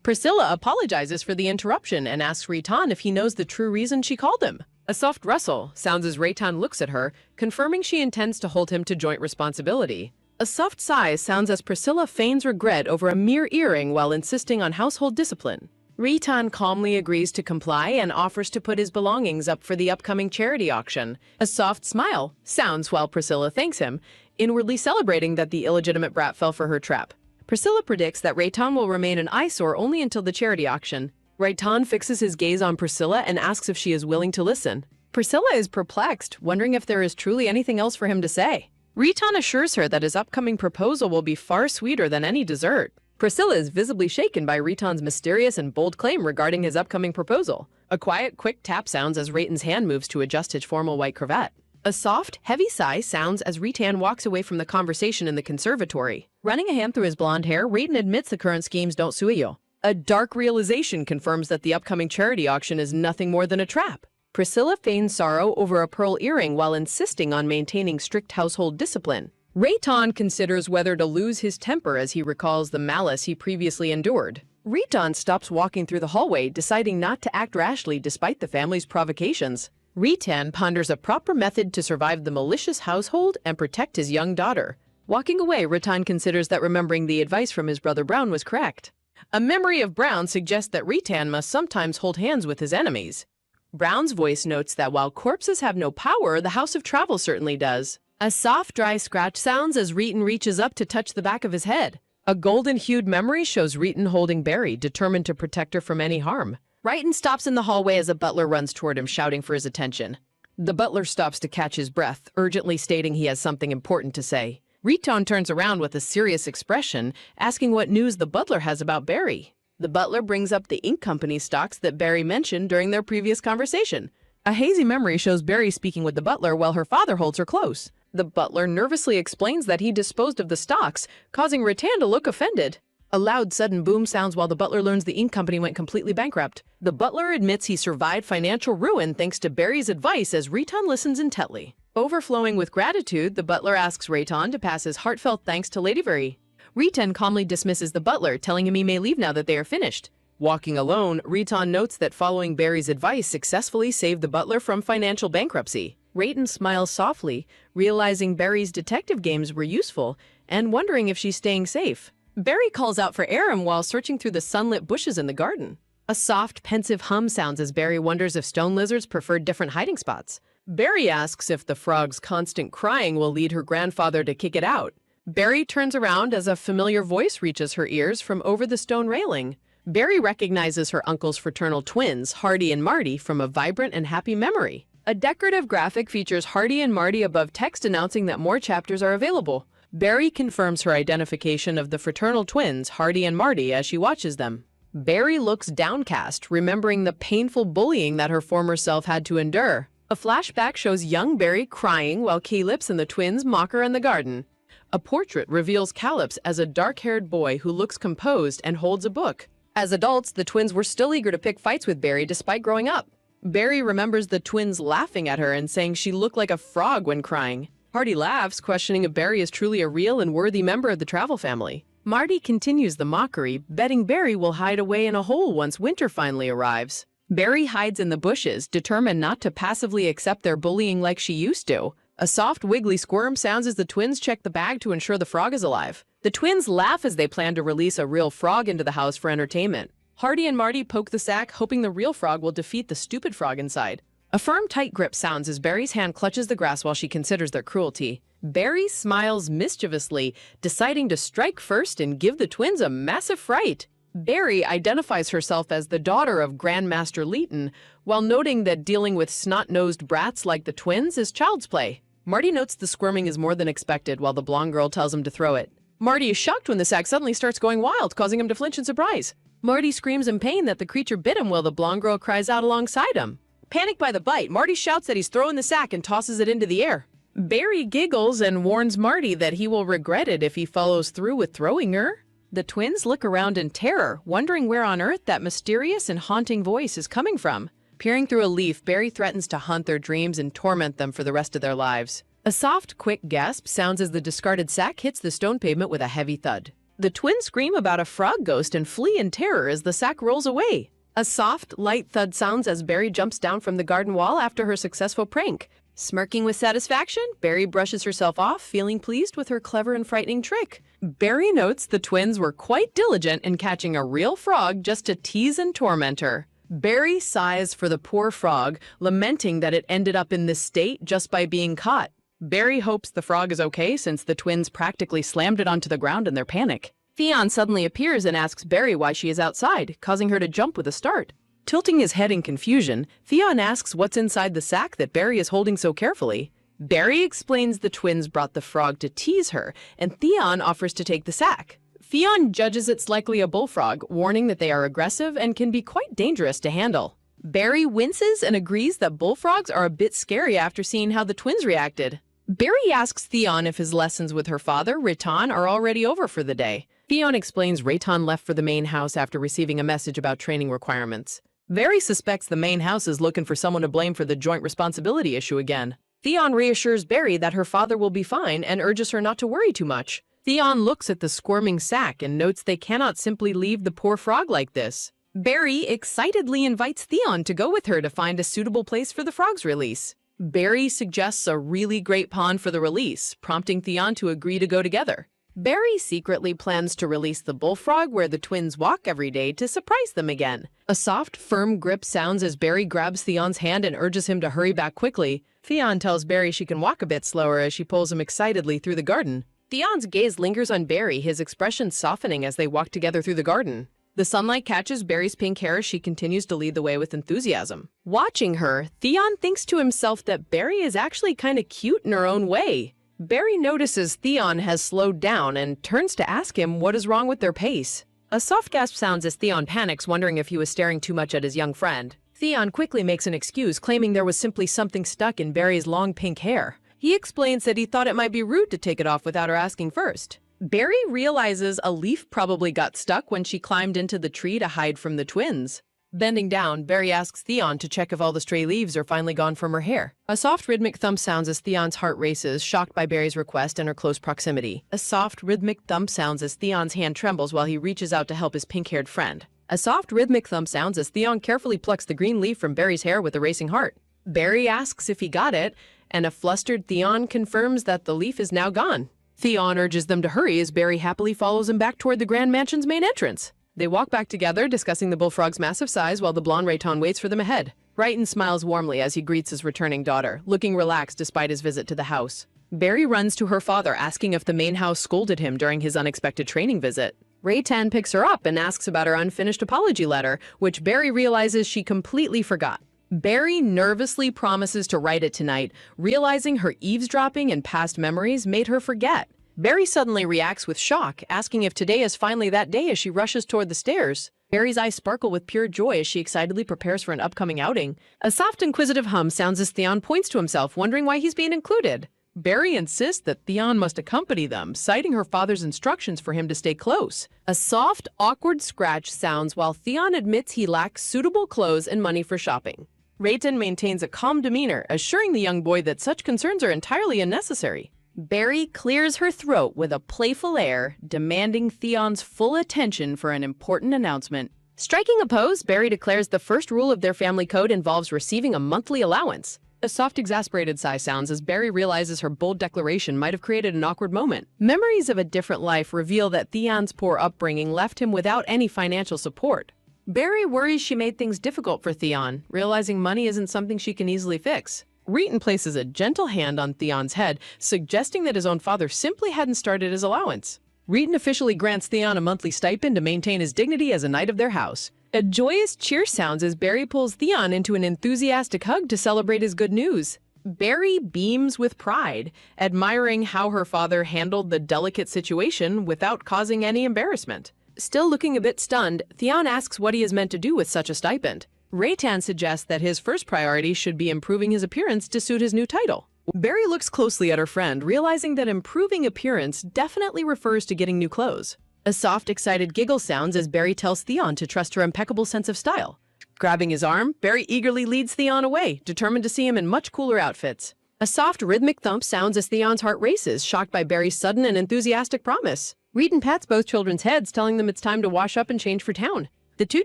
Speaker 1: Priscilla apologizes for the interruption and asks Rayton if he knows the true reason she called him. A soft rustle sounds as Rayton looks at her, confirming she intends to hold him to joint responsibility. A soft sigh sounds as Priscilla feigns regret over a mere earring while insisting on household discipline. Rayton calmly agrees to comply and offers to put his belongings up for the upcoming charity auction. A soft smile sounds while Priscilla thanks him, inwardly celebrating that the illegitimate brat fell for her trap. Priscilla predicts that Rayton will remain an eyesore only until the charity auction. Rayton fixes his gaze on Priscilla and asks if she is willing to listen. Priscilla is perplexed, wondering if there is truly anything else for him to say. Rayton assures her that his upcoming proposal will be far sweeter than any dessert. Priscilla is visibly shaken by Rayton's mysterious and bold claim regarding his upcoming proposal. A quiet, quick tap sounds as Rayton's hand moves to adjust his formal white cravat. A soft, heavy sigh sounds as Rayton walks away from the conversation in the conservatory. Running a hand through his blonde hair, Rayton admits the current schemes don't suit you. A dark realization confirms that the upcoming charity auction is nothing more than a trap. Priscilla feigns sorrow over a pearl earring while insisting on maintaining strict household discipline. Rayton considers whether to lose his temper as he recalls the malice he previously endured. Rayton stops walking through the hallway, deciding not to act rashly despite the family's provocations. Rayton ponders a proper method to survive the malicious household and protect his young daughter. Walking away, Rayton considers that remembering the advice from his brother Brown was correct. A memory of Brown suggests that Rayton must sometimes hold hands with his enemies. Brown's voice notes that while corpses have no power, the House of Travel certainly does. A soft, dry scratch sounds as Rayton reaches up to touch the back of his head. A golden-hued memory shows Rayton holding Barry, determined to protect her from any harm. Rayton stops in the hallway as a butler runs toward him, shouting for his attention. The butler stops to catch his breath, urgently stating he has something important to say. Rayton turns around with a serious expression, asking what news the butler has about Barry. The butler brings up the ink company stocks that Barry mentioned during their previous conversation. A hazy memory shows Barry speaking with the butler while her father holds her close. The butler nervously explains that he disposed of the stocks, causing Rayton to look offended. A loud, sudden boom sounds while the butler learns the ink company went completely bankrupt. The butler admits he survived financial ruin thanks to Barry's advice as Rayton listens intently. Overflowing with gratitude, the butler asks Rayton to pass his heartfelt thanks to Lady Barry. Rayton calmly dismisses the butler, telling him he may leave now that they are finished. Walking alone, Rayton notes that following Barry's advice successfully saved the butler from financial bankruptcy. Rayton smiles softly, realizing Barry's detective games were useful and wondering if she's staying safe. Barry calls out for Aram while searching through the sunlit bushes in the garden. A soft, pensive hum sounds as Barry wonders if stone lizards preferred different hiding spots. Barry asks if the frog's constant crying will lead her grandfather to kick it out. Barry turns around as a familiar voice reaches her ears from over the stone railing. Barry recognizes her uncle's fraternal twins, Hardy and Marty, from a vibrant and happy memory. A decorative graphic features Hardy and Marty above text announcing that more chapters are available. Barry confirms her identification of the fraternal twins, Hardy and Marty, as she watches them. Barry looks downcast, remembering the painful bullying that her former self had to endure. A flashback shows young Barry crying while Calypso and the twins mock her in the garden. A portrait reveals Calypso as a dark-haired boy who looks composed and holds a book. As adults, the twins were still eager to pick fights with Barry despite growing up. Barry remembers the twins laughing at her and saying she looked like a frog when crying. Hardy laughs, questioning if Barry is truly a real and worthy member of the Travel family. Marty continues the mockery, betting Barry will hide away in a hole once winter finally arrives. Barry hides in the bushes, determined not to passively accept their bullying like she used to. A soft, wiggly squirm sounds as the twins check the bag to ensure the frog is alive. The twins laugh as they plan to release a real frog into the house for entertainment. Hardy and Marty poke the sack, hoping the real frog will defeat the stupid frog inside. A firm, tight grip sounds as Barry's hand clutches the grass while she considers their cruelty. Barry smiles mischievously, deciding to strike first and give the twins a massive fright. Barry identifies herself as the daughter of Grandmaster Leighton, while noting that dealing with snot-nosed brats like the twins is child's play. Marty notes the squirming is more than expected while the blonde girl tells him to throw it. Marty is shocked when the sack suddenly starts going wild, causing him to flinch in surprise. Marty screams in pain that the creature bit him while the blonde girl cries out alongside him. Panicked by the bite, Marty shouts that he's throwing the sack and tosses it into the air. Barry giggles and warns Marty that he will regret it if he follows through with throwing her. The twins look around in terror, wondering where on earth that mysterious and haunting voice is coming from. Peering through a leaf, Barry threatens to haunt their dreams and torment them for the rest of their lives. A soft, quick gasp sounds as the discarded sack hits the stone pavement with a heavy thud. The twins scream about a frog ghost and flee in terror as the sack rolls away. A soft, light thud sounds as Barry jumps down from the garden wall after her successful prank. Smirking with satisfaction, Barry brushes herself off, feeling pleased with her clever and frightening trick. Barry notes the twins were quite diligent in catching a real frog just to tease and torment her. Barry sighs for the poor frog, lamenting that it ended up in this state just by being caught. Barry hopes the frog is okay since the twins practically slammed it onto the ground in their panic. Theon suddenly appears and asks Barry why she is outside, causing her to jump with a start. Tilting his head in confusion, Theon asks what's inside the sack that Barry is holding so carefully. Barry explains the twins brought the frog to tease her, and Theon offers to take the sack. Theon judges it's likely a bullfrog, warning that they are aggressive and can be quite dangerous to handle. Barry winces and agrees that bullfrogs are a bit scary after seeing how the twins reacted. Barry asks Theon if his lessons with her father, Rayton, are already over for the day. Theon explains Rayton left for the main house after receiving a message about training requirements. Barry suspects the main house is looking for someone to blame for the joint responsibility issue again. Theon reassures Barry that her father will be fine and urges her not to worry too much. Theon looks at the squirming sack and notes they cannot simply leave the poor frog like this. Barry excitedly invites Theon to go with her to find a suitable place for the frog's release. Barry suggests a really great pond for the release, prompting Theon to agree to go together. Barry secretly plans to release the bullfrog where the twins walk every day to surprise them again. A soft, firm grip sounds as Barry grabs Theon's hand and urges him to hurry back quickly. Theon tells Barry she can walk a bit slower as she pulls him excitedly through the garden. Theon's gaze lingers on Barry, his expression softening as they walk together through the garden. The sunlight catches Barry's pink hair as she continues to lead the way with enthusiasm. Watching her, Theon thinks to himself that Barry is actually kind of cute in her own way. Barry notices Theon has slowed down and turns to ask him what is wrong with their pace. A soft gasp sounds as Theon panics, wondering if he was staring too much at his young friend. Theon quickly makes an excuse, claiming there was simply something stuck in Barry's long pink hair. He explains that he thought it might be rude to take it off without her asking first. Barry realizes a leaf probably got stuck when she climbed into the tree to hide from the twins. Bending down, Barry asks Theon to check if all the stray leaves are finally gone from her hair. A soft rhythmic thump sounds as Theon's heart races, shocked by Barry's request and her close proximity. A soft rhythmic thump sounds as Theon's hand trembles while he reaches out to help his pink-haired friend. A soft rhythmic thump sounds as Theon carefully plucks the green leaf from Barry's hair with a racing heart. Barry asks if he got it, and a flustered Theon confirms that the leaf is now gone. Theon urges them to hurry as Barry happily follows him back toward the Grand Mansion's main entrance. They walk back together, discussing the bullfrog's massive size while the blonde Rayton waits for them ahead. Rayton smiles warmly as he greets his returning daughter, looking relaxed despite his visit to the house. Barry runs to her father, asking if the main house scolded him during his unexpected training visit. Rayton picks her up and asks about her unfinished apology letter, which Barry realizes she completely forgot. Barry nervously promises to write it tonight, realizing her eavesdropping and past memories made her forget. Barry suddenly reacts with shock, asking if today is finally that day as she rushes toward the stairs. Barry's eyes sparkle with pure joy as she excitedly prepares for an upcoming outing. A soft, inquisitive hum sounds as Theon points to himself, wondering why he's being included. Barry insists that Theon must accompany them, citing her father's instructions for him to stay close. A soft, awkward scratch sounds while Theon admits he lacks suitable clothes and money for shopping. Rayton maintains a calm demeanor, assuring the young boy that such concerns are entirely unnecessary. Barry clears her throat with a playful air, demanding Theon's full attention for an important announcement. Striking a pose, Barry declares the first rule of their family code involves receiving a monthly allowance. A soft, exasperated sigh sounds as Barry realizes her bold declaration might have created an awkward moment. Memories of a different life reveal that Theon's poor upbringing left him without any financial support. Barry worries she made things difficult for Theon, realizing money isn't something she can easily fix. Rayton places a gentle hand on Theon's head, suggesting that his own father simply hadn't started his allowance. Rayton officially grants Theon a monthly stipend to maintain his dignity as a knight of their house. A joyous cheer sounds as Barry pulls Theon into an enthusiastic hug to celebrate his good news. Barry beams with pride, admiring how her father handled the delicate situation without causing any embarrassment. Still looking a bit stunned, Theon asks what he is meant to do with such a stipend. Raytan suggests that his first priority should be improving his appearance to suit his new title. Barry looks closely at her friend, realizing that improving appearance definitely refers to getting new clothes. A soft, excited giggle sounds as Barry tells Theon to trust her impeccable sense of style. Grabbing his arm, Barry eagerly leads Theon away, determined to see him in much cooler outfits. A soft, rhythmic thump sounds as Theon's heart races, shocked by Barry's sudden and enthusiastic promise. Reeton pats both children's heads, telling them it's time to wash up and change for town. The two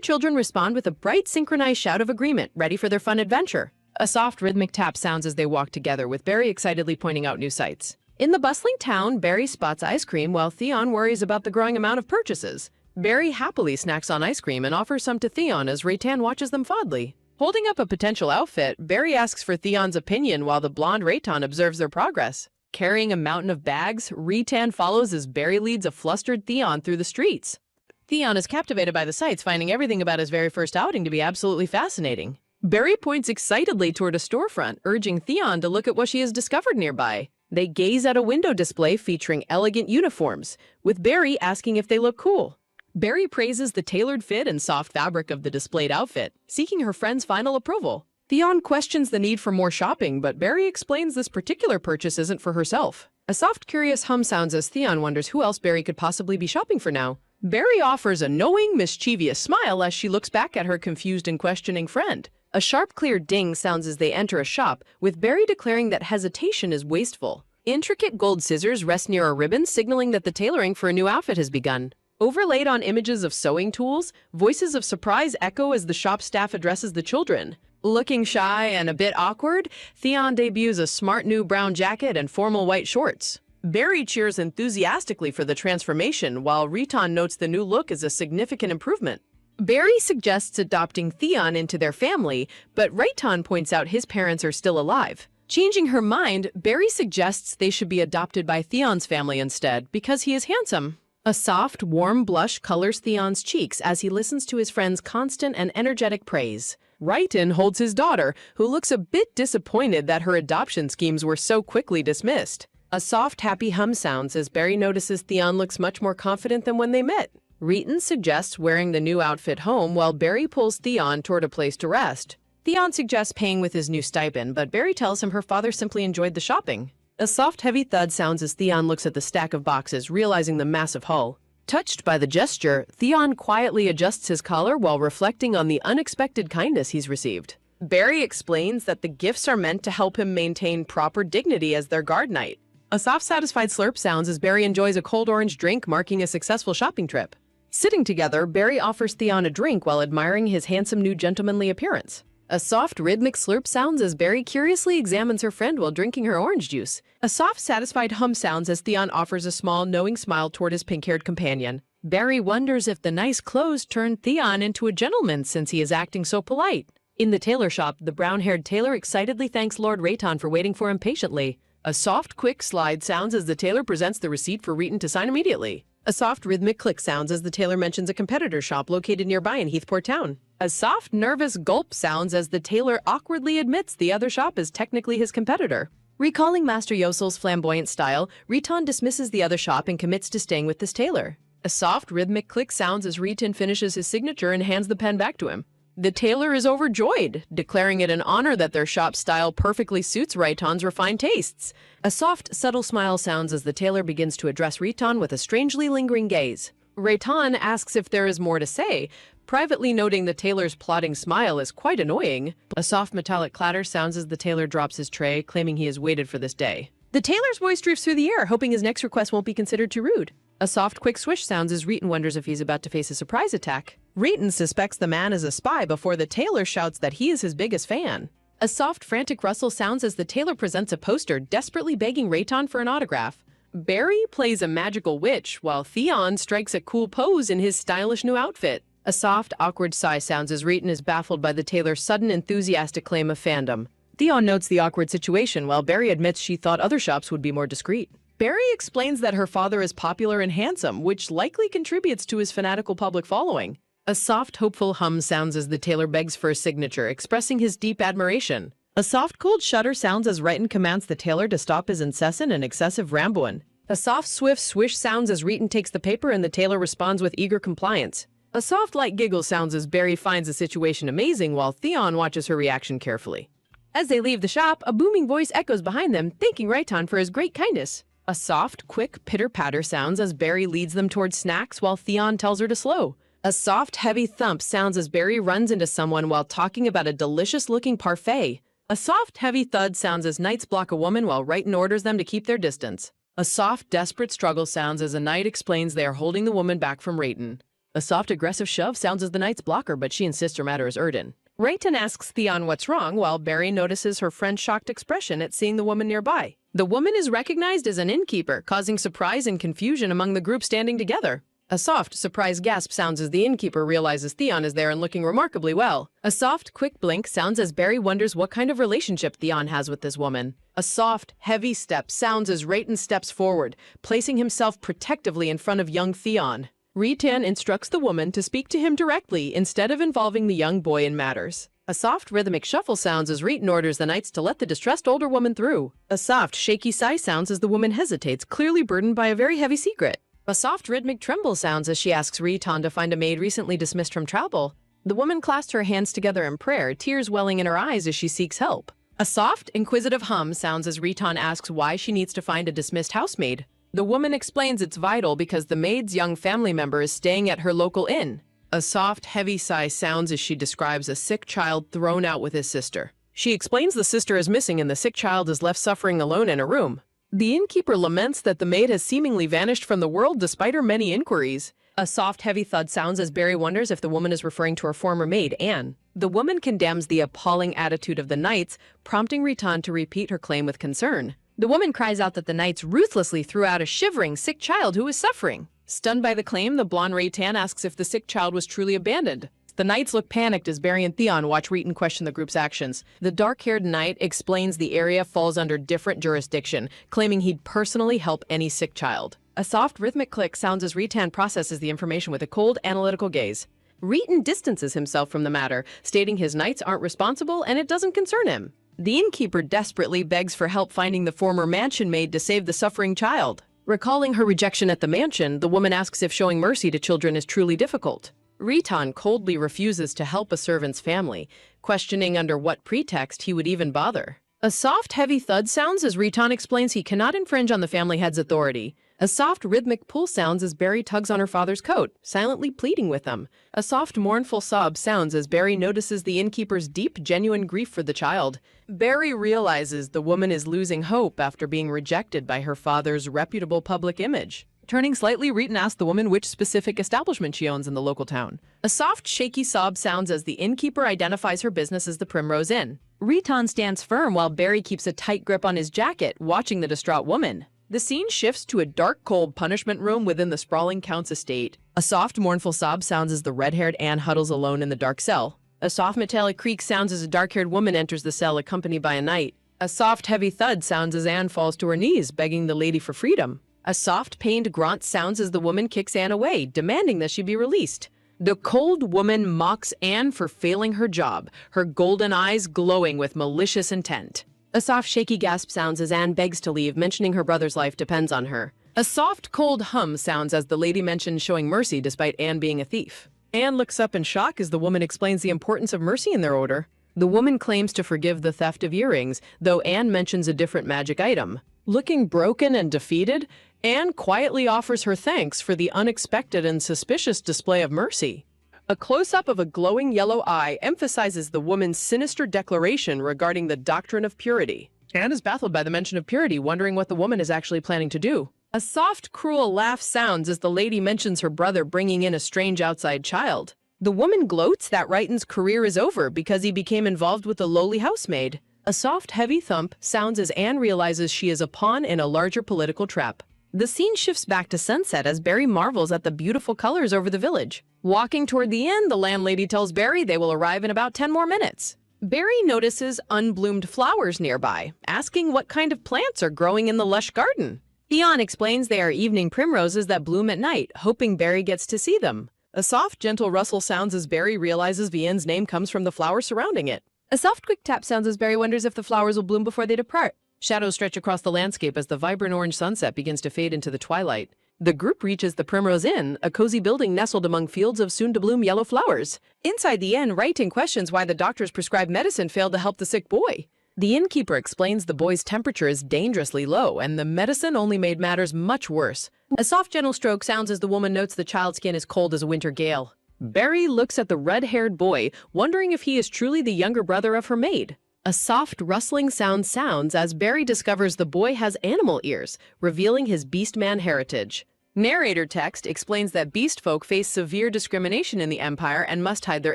Speaker 1: children respond with a bright, synchronized shout of agreement, ready for their fun adventure. A soft, rhythmic tap sounds as they walk together, with Barry excitedly pointing out new sights. In the bustling town, Barry spots ice cream while Theon worries about the growing amount of purchases. Barry happily snacks on ice cream and offers some to Theon as Raytan watches them fondly. Holding up a potential outfit, Barry asks for Theon's opinion while the blonde Raytan observes their progress. Carrying a mountain of bags, Raytan follows as Barry leads a flustered Theon through the streets. Theon is captivated by the sights, finding everything about his very first outing to be absolutely fascinating. Barry points excitedly toward a storefront, urging Theon to look at what she has discovered nearby. They gaze at a window display featuring elegant uniforms, with Barry asking if they look cool. Barry praises the tailored fit and soft fabric of the displayed outfit, seeking her friend's final approval. Theon questions the need for more shopping, but Barry explains this particular purchase isn't for herself. A soft, curious hum sounds as Theon wonders who else Barry could possibly be shopping for now. Barry offers a knowing, mischievous smile as she looks back at her confused and questioning friend. A sharp, clear ding sounds as they enter a shop, with Barry declaring that hesitation is wasteful. Intricate gold scissors rest near a ribbon, signaling that the tailoring for a new outfit has begun. Overlaid on images of sewing tools, voices of surprise echo as the shop staff addresses the children. Looking shy and a bit awkward, Theon debuts a smart new brown jacket and formal white shorts. Barry cheers enthusiastically for the transformation, while Raytan notes the new look is a significant improvement. Barry suggests adopting Theon into their family, but Raytan points out his parents are still alive. Changing her mind, Barry suggests they should be adopted by Theon's family instead, because he is handsome. A soft, warm blush colors Theon's cheeks as he listens to his friend's constant and energetic praise. Raytan holds his daughter, who looks a bit disappointed that her adoption schemes were so quickly dismissed. A soft, happy hum sounds as Barry notices Theon looks much more confident than when they met. Raytan suggests wearing the new outfit home while Barry pulls Theon toward a place to rest. Theon suggests paying with his new stipend, but Barry tells him her father simply enjoyed the shopping. A soft, heavy thud sounds as Theon looks at the stack of boxes, realizing the massive haul. Touched by the gesture, Theon quietly adjusts his collar while reflecting on the unexpected kindness he's received. Barry explains that the gifts are meant to help him maintain proper dignity as their guard knight. A soft, satisfied slurp sounds as Barry enjoys a cold orange drink, marking a successful shopping trip. Sitting together, Barry offers Theon a drink while admiring his handsome new gentlemanly appearance. A soft, rhythmic slurp sounds as Barry curiously examines her friend while drinking her orange juice. A soft, satisfied hum sounds as Theon offers a small, knowing smile toward his pink-haired companion. Barry wonders if the nice clothes turned Theon into a gentleman since he is acting so polite. In the tailor shop, the brown-haired tailor excitedly thanks Lord Raytan for waiting for him patiently. A soft, quick slide sounds as the tailor presents the receipt for Raytan to sign immediately. A soft, rhythmic click sounds as the tailor mentions a competitor shop located nearby in Heathport Town. A soft, nervous gulp sounds as the tailor awkwardly admits the other shop is technically his competitor. Recalling Master Yosel's flamboyant style, Raytan dismisses the other shop and commits to staying with this tailor. A soft, rhythmic click sounds as Raytan finishes his signature and hands the pen back to him. The tailor is overjoyed, declaring it an honor that their shop's style perfectly suits Raytan's refined tastes. A soft, subtle smile sounds as the tailor begins to address Raytan with a strangely lingering gaze. Raytan asks if there is more to say, privately noting the tailor's plodding smile is quite annoying. A soft metallic clatter sounds as the tailor drops his tray, claiming he has waited for this day. The tailor's voice drifts through the air, hoping his next request won't be considered too rude. A soft, quick swish sounds as Raytan wonders if he's about to face a surprise attack. Raytan suspects the man is a spy before the tailor shouts that he is his biggest fan. A soft, frantic rustle sounds as the tailor presents a poster, desperately begging Raytan for an autograph. Barry plays a magical witch, while Theon strikes a cool pose in his stylish new outfit. A soft, awkward sigh sounds as Raytan is baffled by the tailor's sudden, enthusiastic claim of fandom. Theon notes the awkward situation, while Barry admits she thought other shops would be more discreet. Barry explains that her father is popular and handsome, which likely contributes to his fanatical public following. A soft, hopeful hum sounds as the tailor begs for a signature, expressing his deep admiration. A soft cold shudder sounds as Riton commands the tailor to stop his incessant and excessive rambling. A soft swift swish sounds as Riton takes the paper and the tailor responds with eager compliance. A soft light giggle sounds as Barry finds the situation amazing while Theon watches her reaction carefully. As they leave the shop, a booming voice echoes behind them, thanking Riton for his great kindness. A soft, quick pitter-patter sounds as Barry leads them towards snacks while Theon tells her to slow. A soft, heavy thump sounds as Barry runs into someone while talking about a delicious-looking parfait. A soft, heavy thud sounds as knights block a woman while Riton orders them to keep their distance. A soft, desperate struggle sounds as a knight explains they are holding the woman back from Riton. A soft, aggressive shove sounds as the knights block her, but she insists her matter is urgent. Riton asks Theon what's wrong, while Barry notices her friend's shocked expression at seeing the woman nearby. The woman is recognized as an innkeeper, causing surprise and confusion among the group standing together. A soft, surprised gasp sounds as the innkeeper realizes Theon is there and looking remarkably well. A soft, quick blink sounds as Barry wonders what kind of relationship Theon has with this woman. A soft, heavy step sounds as Riton steps forward, placing himself protectively in front of young Theon. Riton instructs the woman to speak to him directly instead of involving the young boy in matters. A soft, rhythmic shuffle sounds as Riton orders the knights to let the distressed older woman through. A soft, shaky sigh sounds as the woman hesitates, clearly burdened by a very heavy secret. A soft, rhythmic tremble sounds as she asks Riton to find a maid recently dismissed from travel. The woman clasps her hands together in prayer, tears welling in her eyes as she seeks help. A soft, inquisitive hum sounds as Riton asks why she needs to find a dismissed housemaid. The woman explains it's vital because the maid's young family member is staying at her local inn. A soft, heavy sigh sounds as she describes a sick child thrown out with his sister. She explains the sister is missing and the sick child is left suffering alone in a room. The innkeeper laments that the maid has seemingly vanished from the world despite her many inquiries. A soft, heavy thud sounds as Barry wonders if the woman is referring to her former maid, Anne. The woman condemns the appalling attitude of the knights, prompting Riton to repeat her claim with concern. The woman cries out that the knights ruthlessly threw out a shivering, sick child who was suffering. Stunned by the claim, the blonde Riton asks if the sick child was truly abandoned. The knights look panicked as Barry and Theon watch Riton question the group's actions. The dark-haired knight explains the area falls under different jurisdiction, claiming he'd personally help any sick child. A soft, rhythmic click sounds as Riton processes the information with a cold, analytical gaze. Riton distances himself from the matter, stating his knights aren't responsible and it doesn't concern him. The innkeeper desperately begs for help finding the former mansion maid to save the suffering child. Recalling her rejection at the mansion, the woman asks if showing mercy to children is truly difficult. Riton coldly refuses to help a servant's family, questioning under what pretext he would even bother. A soft, heavy thud sounds as Riton explains he cannot infringe on the family head's authority. A soft, rhythmic pull sounds as Barry tugs on her father's coat, silently pleading with him. A soft, mournful sob sounds as Barry notices the innkeeper's deep, genuine grief for the child. Barry realizes the woman is losing hope after being rejected by her father's reputable public image. Turning slightly, Riton asks the woman which specific establishment she owns in the local town. A soft, shaky sob sounds as the innkeeper identifies her business as the Primrose Inn. Riton stands firm while Barry keeps a tight grip on his jacket, watching the distraught woman. The scene shifts to a dark, cold punishment room within the sprawling Count's estate. A soft, mournful sob sounds as the red-haired Anne huddles alone in the dark cell. A soft, metallic creak sounds as a dark-haired woman enters the cell accompanied by a knight. A soft, heavy thud sounds as Anne falls to her knees, begging the lady for freedom. A soft, pained grunt sounds as the woman kicks Anne away, demanding that she be released. The cold woman mocks Anne for failing her job, her golden eyes glowing with malicious intent. A soft, shaky gasp sounds as Anne begs to leave, mentioning her brother's life depends on her. A soft, cold hum sounds as the lady mentions showing mercy despite Anne being a thief. Anne looks up in shock as the woman explains the importance of mercy in their order. The woman claims to forgive the theft of earrings, though Anne mentions a different magic item. Looking broken and defeated, Anne quietly offers her thanks for the unexpected and suspicious display of mercy. A close-up of a glowing yellow eye emphasizes the woman's sinister declaration regarding the doctrine of purity. Anne is baffled by the mention of purity, wondering what the woman is actually planning to do. A soft, cruel laugh sounds as the lady mentions her brother bringing in a strange outside child. The woman gloats that Riton's career is over because he became involved with a lowly housemaid. A soft, heavy thump sounds as Anne realizes she is a pawn in a larger political trap. The scene shifts back to sunset as Barry marvels at the beautiful colors over the village. Walking toward the inn, the landlady tells Barry they will arrive in about 10 more minutes. Barry notices unbloomed flowers nearby, asking what kind of plants are growing in the lush garden. Theon explains they are evening primroses that bloom at night, hoping Barry gets to see them. A soft, gentle rustle sounds as Barry realizes the inn's name comes from the flowers surrounding it. A soft, quick tap sounds as Barry wonders if the flowers will bloom before they depart. Shadows stretch across the landscape as the vibrant orange sunset begins to fade into the twilight. The group reaches the Primrose Inn, a cozy building nestled among fields of soon-to-bloom yellow flowers. Inside the inn, Wrighton questions why the doctor's prescribed medicine failed to help the sick boy. The innkeeper explains the boy's temperature is dangerously low, and the medicine only made matters much worse. A soft, gentle stroke sounds as the woman notes the child's skin is cold as a winter gale. Barry looks at the red-haired boy, wondering if he is truly the younger brother of her maid. A soft, rustling sounds as Barry discovers the boy has animal ears, revealing his beastman heritage. Narrator text explains that beast folk face severe discrimination in the Empire and must hide their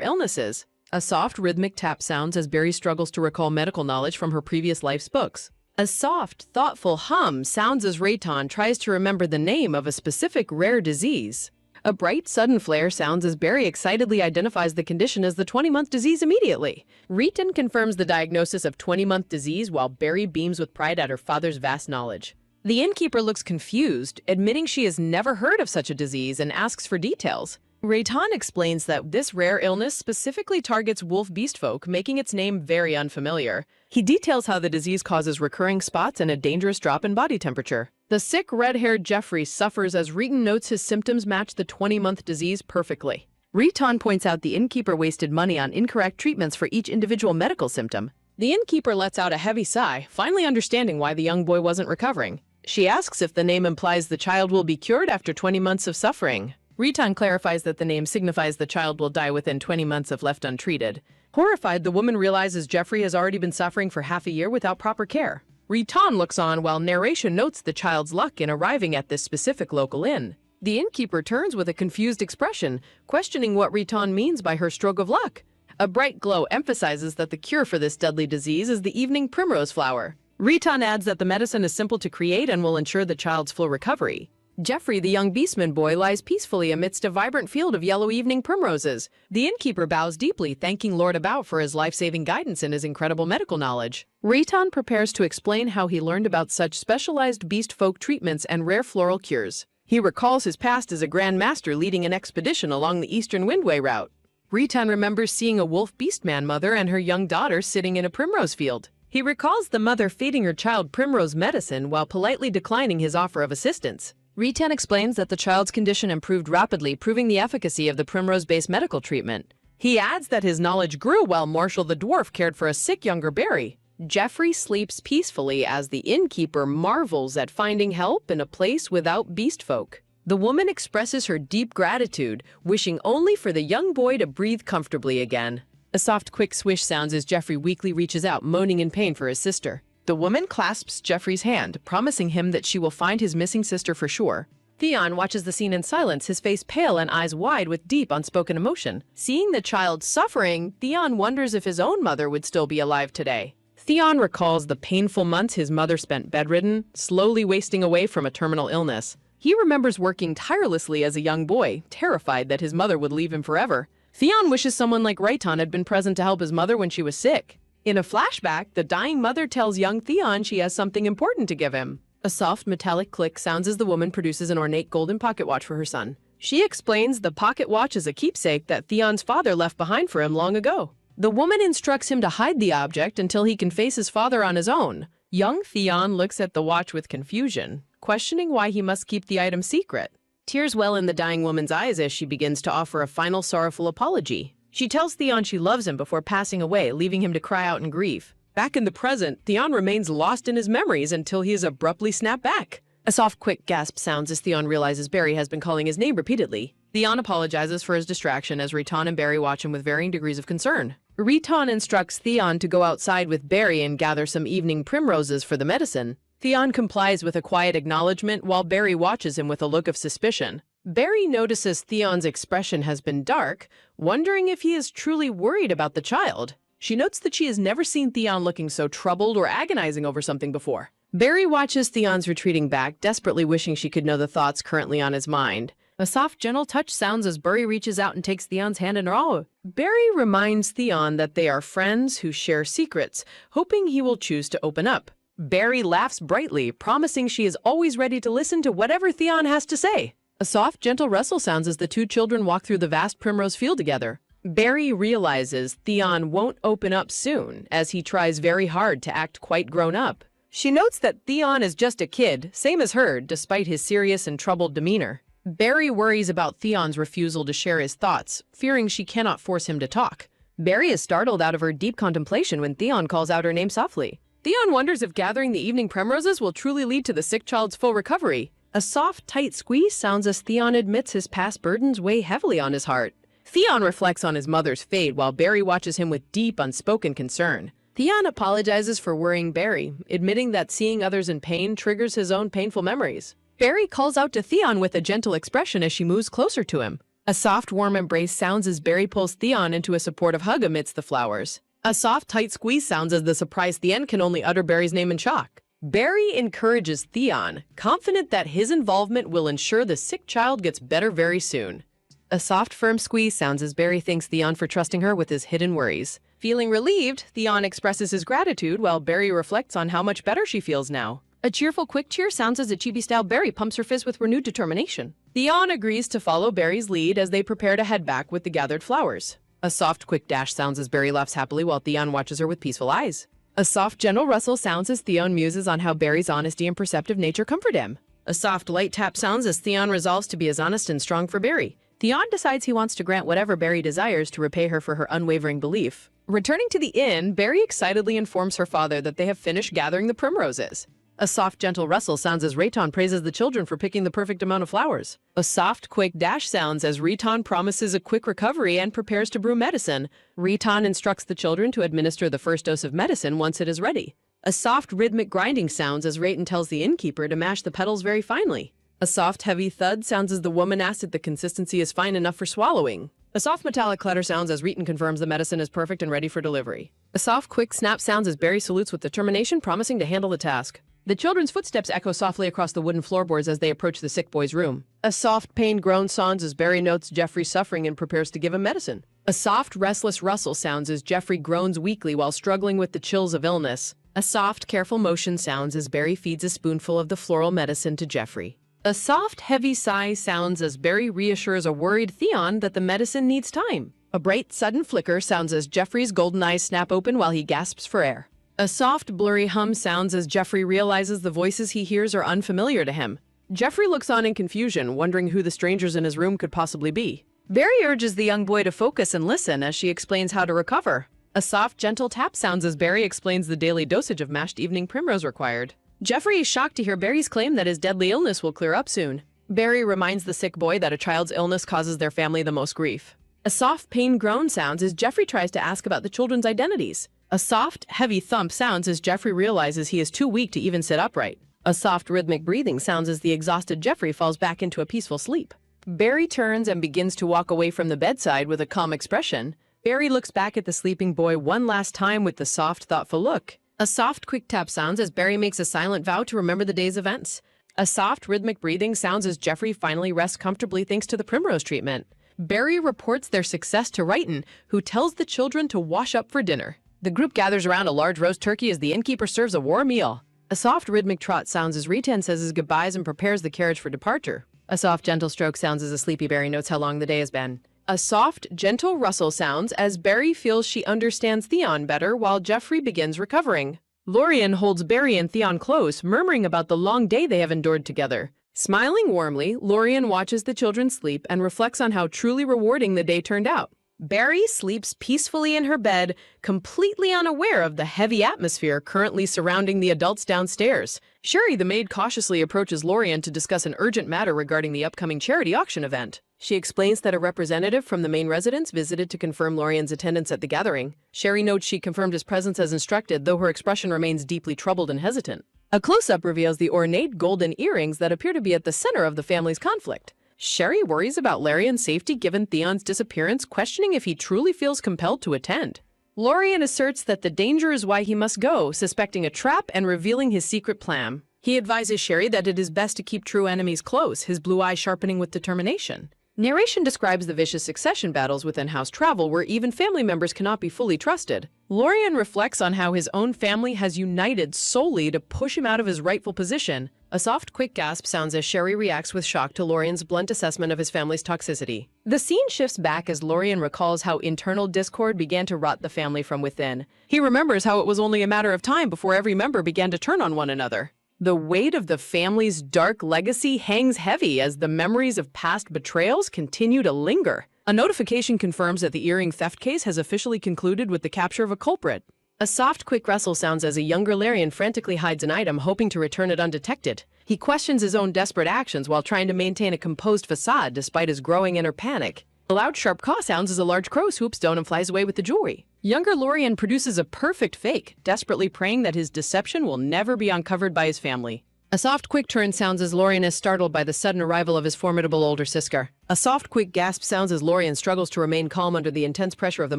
Speaker 1: illnesses. A soft, rhythmic tap sounds as Barry struggles to recall medical knowledge from her previous life's books. A soft, thoughtful hum sounds as Wrighton tries to remember the name of a specific rare disease. A bright, sudden flare sounds as Barry excitedly identifies the condition as the 20-month disease immediately. Wrighton confirms the diagnosis of 20-month disease while Barry beams with pride at her father's vast knowledge. The innkeeper looks confused, admitting she has never heard of such a disease and asks for details. Wrighton explains that this rare illness specifically targets wolf beast folk, making its name very unfamiliar. He details how the disease causes recurring spots and a dangerous drop in body temperature. The sick, red-haired Jeffrey suffers as Wrighton notes his symptoms match the 20-month disease perfectly. Wrighton points out the innkeeper wasted money on incorrect treatments for each individual medical symptom. The innkeeper lets out a heavy sigh, finally understanding why the young boy wasn't recovering. She asks if the name implies the child will be cured after 20 months of suffering. Wrighton clarifies that the name signifies the child will die within 20 months if left untreated. Horrified, the woman realizes Jeffrey has already been suffering for half a year without proper care. Wrighton looks on while narration notes the child's luck in arriving at this specific local inn. The innkeeper turns with a confused expression, questioning what Wrighton means by her stroke of luck. A bright glow emphasizes that the cure for this deadly disease is the evening primrose flower. Wrighton adds that the medicine is simple to create and will ensure the child's full recovery. Jeffrey, the young beastman boy, lies peacefully amidst a vibrant field of yellow evening primroses. The innkeeper bows deeply, thanking Lord About for his life-saving guidance and his incredible medical knowledge. Wrighton prepares to explain how he learned about such specialized beast folk treatments and rare floral cures. He recalls his past as a Grand Master leading an expedition along the Eastern Windway route. Wrighton remembers seeing a wolf beastman mother and her young daughter sitting in a primrose field. He recalls the mother feeding her child primrose medicine while politely declining his offer of assistance. Wrighton explains that the child's condition improved rapidly, proving the efficacy of the primrose-based medical treatment. He adds that his knowledge grew while Marshall the dwarf cared for a sick younger Barry. Jeffrey sleeps peacefully as the innkeeper marvels at finding help in a place without beast folk. The woman expresses her deep gratitude, wishing only for the young boy to breathe comfortably again. A soft, quick swish sounds as Jeffrey weakly reaches out, moaning in pain for his sister. The woman clasps Jeffrey's hand, promising him that she will find his missing sister for sure. Theon watches the scene in silence, his face pale and eyes wide with deep, unspoken emotion. Seeing the child suffering, Theon wonders if his own mother would still be alive today. Theon recalls the painful months his mother spent bedridden, slowly wasting away from a terminal illness. He remembers working tirelessly as a young boy, terrified that his mother would leave him forever. Theon wishes someone like Wrighton had been present to help his mother when she was sick. In a flashback, the dying mother tells young Theon she has something important to give him. A soft metallic click sounds as the woman produces an ornate golden pocket watch for her son. She explains the pocket watch is a keepsake that Theon's father left behind for him long ago. The woman instructs him to hide the object until he can face his father on his own. Young Theon looks at the watch with confusion, questioning why he must keep the item secret. Tears well in the dying woman's eyes as she begins to offer a final sorrowful apology. She tells Theon she loves him before passing away, leaving him to cry out in grief. Back in the present, Theon remains lost in his memories until he is abruptly snapped back. A soft, quick gasp sounds as Theon realizes Barry has been calling his name repeatedly. Theon apologizes for his distraction as Wrighton and Barry watch him with varying degrees of concern. Wrighton instructs Theon to go outside with Barry and gather some evening primroses for the medicine. Theon complies with a quiet acknowledgement while Barry watches him with a look of suspicion. Barry notices Theon's expression has been dark, wondering if he is truly worried about the child. She notes that she has never seen Theon looking so troubled or agonizing over something before. Barry watches Theon's retreating back, desperately wishing she could know the thoughts currently on his mind. A soft, gentle touch sounds as Barry reaches out and takes Theon's hand in her own. Barry reminds Theon that they are friends who share secrets, hoping he will choose to open up. Barry laughs brightly, promising she is always ready to listen to whatever Theon has to say. A soft, gentle rustle sounds as the two children walk through the vast primrose field together. Barry realizes Theon won't open up soon as he tries very hard to act quite grown up. She notes that Theon is just a kid, same as her, despite his serious and troubled demeanor. Barry worries about Theon's refusal to share his thoughts, fearing she cannot force him to talk. Barry is startled out of her deep contemplation when Theon calls out her name softly. Theon wonders if gathering the evening primroses will truly lead to the sick child's full recovery. A soft, tight squeeze sounds as Theon admits his past burdens weigh heavily on his heart. Theon reflects on his mother's fate while Barry watches him with deep, unspoken concern. Theon apologizes for worrying Barry, admitting that seeing others in pain triggers his own painful memories. Barry calls out to Theon with a gentle expression as she moves closer to him. A soft, warm embrace sounds as Barry pulls Theon into a supportive hug amidst the flowers. A soft, tight squeeze sounds as the surprised Theon can only utter Barry's name in shock. Barry encourages Theon, confident that his involvement will ensure the sick child gets better very soon. A soft, firm squeeze sounds as Barry thanks Theon for trusting her with his hidden worries. Feeling relieved, Theon expresses his gratitude while Barry reflects on how much better she feels now. A cheerful quick cheer sounds as a chibi-style Barry pumps her fist with renewed determination. Theon agrees to follow Barry's lead as they prepare to head back with the gathered flowers. A soft quick dash sounds as Barry laughs happily while Theon watches her with peaceful eyes. A soft gentle rustle sounds as Theon muses on how Barry's honesty and perceptive nature comfort him. A soft light tap sounds as Theon resolves to be as honest and strong for Barry. Theon decides he wants to grant whatever Barry desires to repay her for her unwavering belief. Returning to the inn, Barry excitedly informs her father that they have finished gathering the primroses. A soft, gentle rustle sounds as Rayton praises the children for picking the perfect amount of flowers. A soft, quick dash sounds as Rayton promises a quick recovery and prepares to brew medicine. Rayton instructs the children to administer the first dose of medicine once it is ready. A soft, rhythmic grinding sounds as Rayton tells the innkeeper to mash the petals very finely. A soft, heavy thud sounds as the woman asks if the consistency is fine enough for swallowing. A soft metallic clatter sounds as Rayton confirms the medicine is perfect and ready for delivery. A soft, quick snap sounds as Barry salutes with determination, promising to handle the task. The children's footsteps echo softly across the wooden floorboards as they approach the sick boy's room. A soft, pained groan sounds as Barry notes Jeffrey's suffering and prepares to give him medicine. A soft, restless rustle sounds as Jeffrey groans weakly while struggling with the chills of illness. A soft, careful motion sounds as Barry feeds a spoonful of the floral medicine to Jeffrey. A soft, heavy sigh sounds as Barry reassures a worried Theon that the medicine needs time. A bright, sudden flicker sounds as Jeffrey's golden eyes snap open while he gasps for air. A soft, blurry hum sounds as Jeffrey realizes the voices he hears are unfamiliar to him. Jeffrey looks on in confusion, wondering who the strangers in his room could possibly be. Barry urges the young boy to focus and listen as she explains how to recover. A soft, gentle tap sounds as Barry explains the daily dosage of mashed evening primrose required. Jeffrey is shocked to hear Barry's claim that his deadly illness will clear up soon. Barry reminds the sick boy that a child's illness causes their family the most grief. A soft, pained groan sounds as Jeffrey tries to ask about the children's identities. A soft, heavy thump sounds as Jeffrey realizes he is too weak to even sit upright. A soft, rhythmic breathing sounds as the exhausted Jeffrey falls back into a peaceful sleep. Barry turns and begins to walk away from the bedside with a calm expression. Barry looks back at the sleeping boy one last time with the soft, thoughtful look. A soft, quick tap sounds as Barry makes a silent vow to remember the day's events. A soft, rhythmic breathing sounds as Jeffrey finally rests comfortably thanks to the primrose treatment. Barry reports their success to Rayton, who tells the children to wash up for dinner. The group gathers around a large roast turkey as the innkeeper serves a warm meal. A soft, rhythmic trot sounds as Rayton says his goodbyes and prepares the carriage for departure. A soft, gentle stroke sounds as a sleepy Barry notes how long the day has been. A soft, gentle rustle sounds as Barry feels she understands Theon better while Jeffrey begins recovering. Lorien holds Barry and Theon close, murmuring about the long day they have endured together. Smiling warmly, Lorien watches the children sleep and reflects on how truly rewarding the day turned out. Barry sleeps peacefully in her bed, completely unaware of the heavy atmosphere currently surrounding the adults downstairs. Sherry, the maid, cautiously approaches Lorien to discuss an urgent matter regarding the upcoming charity auction event. She explains that a representative from the main residence visited to confirm Lorien's attendance at the gathering. Sherry notes she confirmed his presence as instructed, though her expression remains deeply troubled and hesitant. A close-up reveals the ornate golden earrings that appear to be at the center of the family's conflict. Sherry worries about Lorien's safety given Theon's disappearance, questioning if he truly feels compelled to attend. Lorien asserts that the danger is why he must go, suspecting a trap and revealing his secret plan. He advises Sherry that it is best to keep true enemies close, his blue eyes sharpening with determination. Narration describes the vicious succession battles within house travel where even family members cannot be fully trusted. Lorian reflects on how his own family has united solely to push him out of his rightful position. A soft, quick gasp sounds as Sherry reacts with shock to Lorian's blunt assessment of his family's toxicity. The scene shifts back as Lorian recalls how internal discord began to rot the family from within. He remembers how it was only a matter of time before every member began to turn on one another. The weight of the family's dark legacy hangs heavy as the memories of past betrayals continue to linger. A notification confirms that the earring theft case has officially concluded with the capture of a culprit. A soft, quick rustle sounds as a younger Larian frantically hides an item, hoping to return it undetected. He questions his own desperate actions while trying to maintain a composed facade despite his growing inner panic. A loud, sharp caw sounds as a large crow swoops down and flies away with the jewelry. Younger Lorian produces a perfect fake, desperately praying that his deception will never be uncovered by his family. A soft, quick turn sounds as Lorian is startled by the sudden arrival of his formidable older sister. A soft, quick gasp sounds as Lorian struggles to remain calm under the intense pressure of the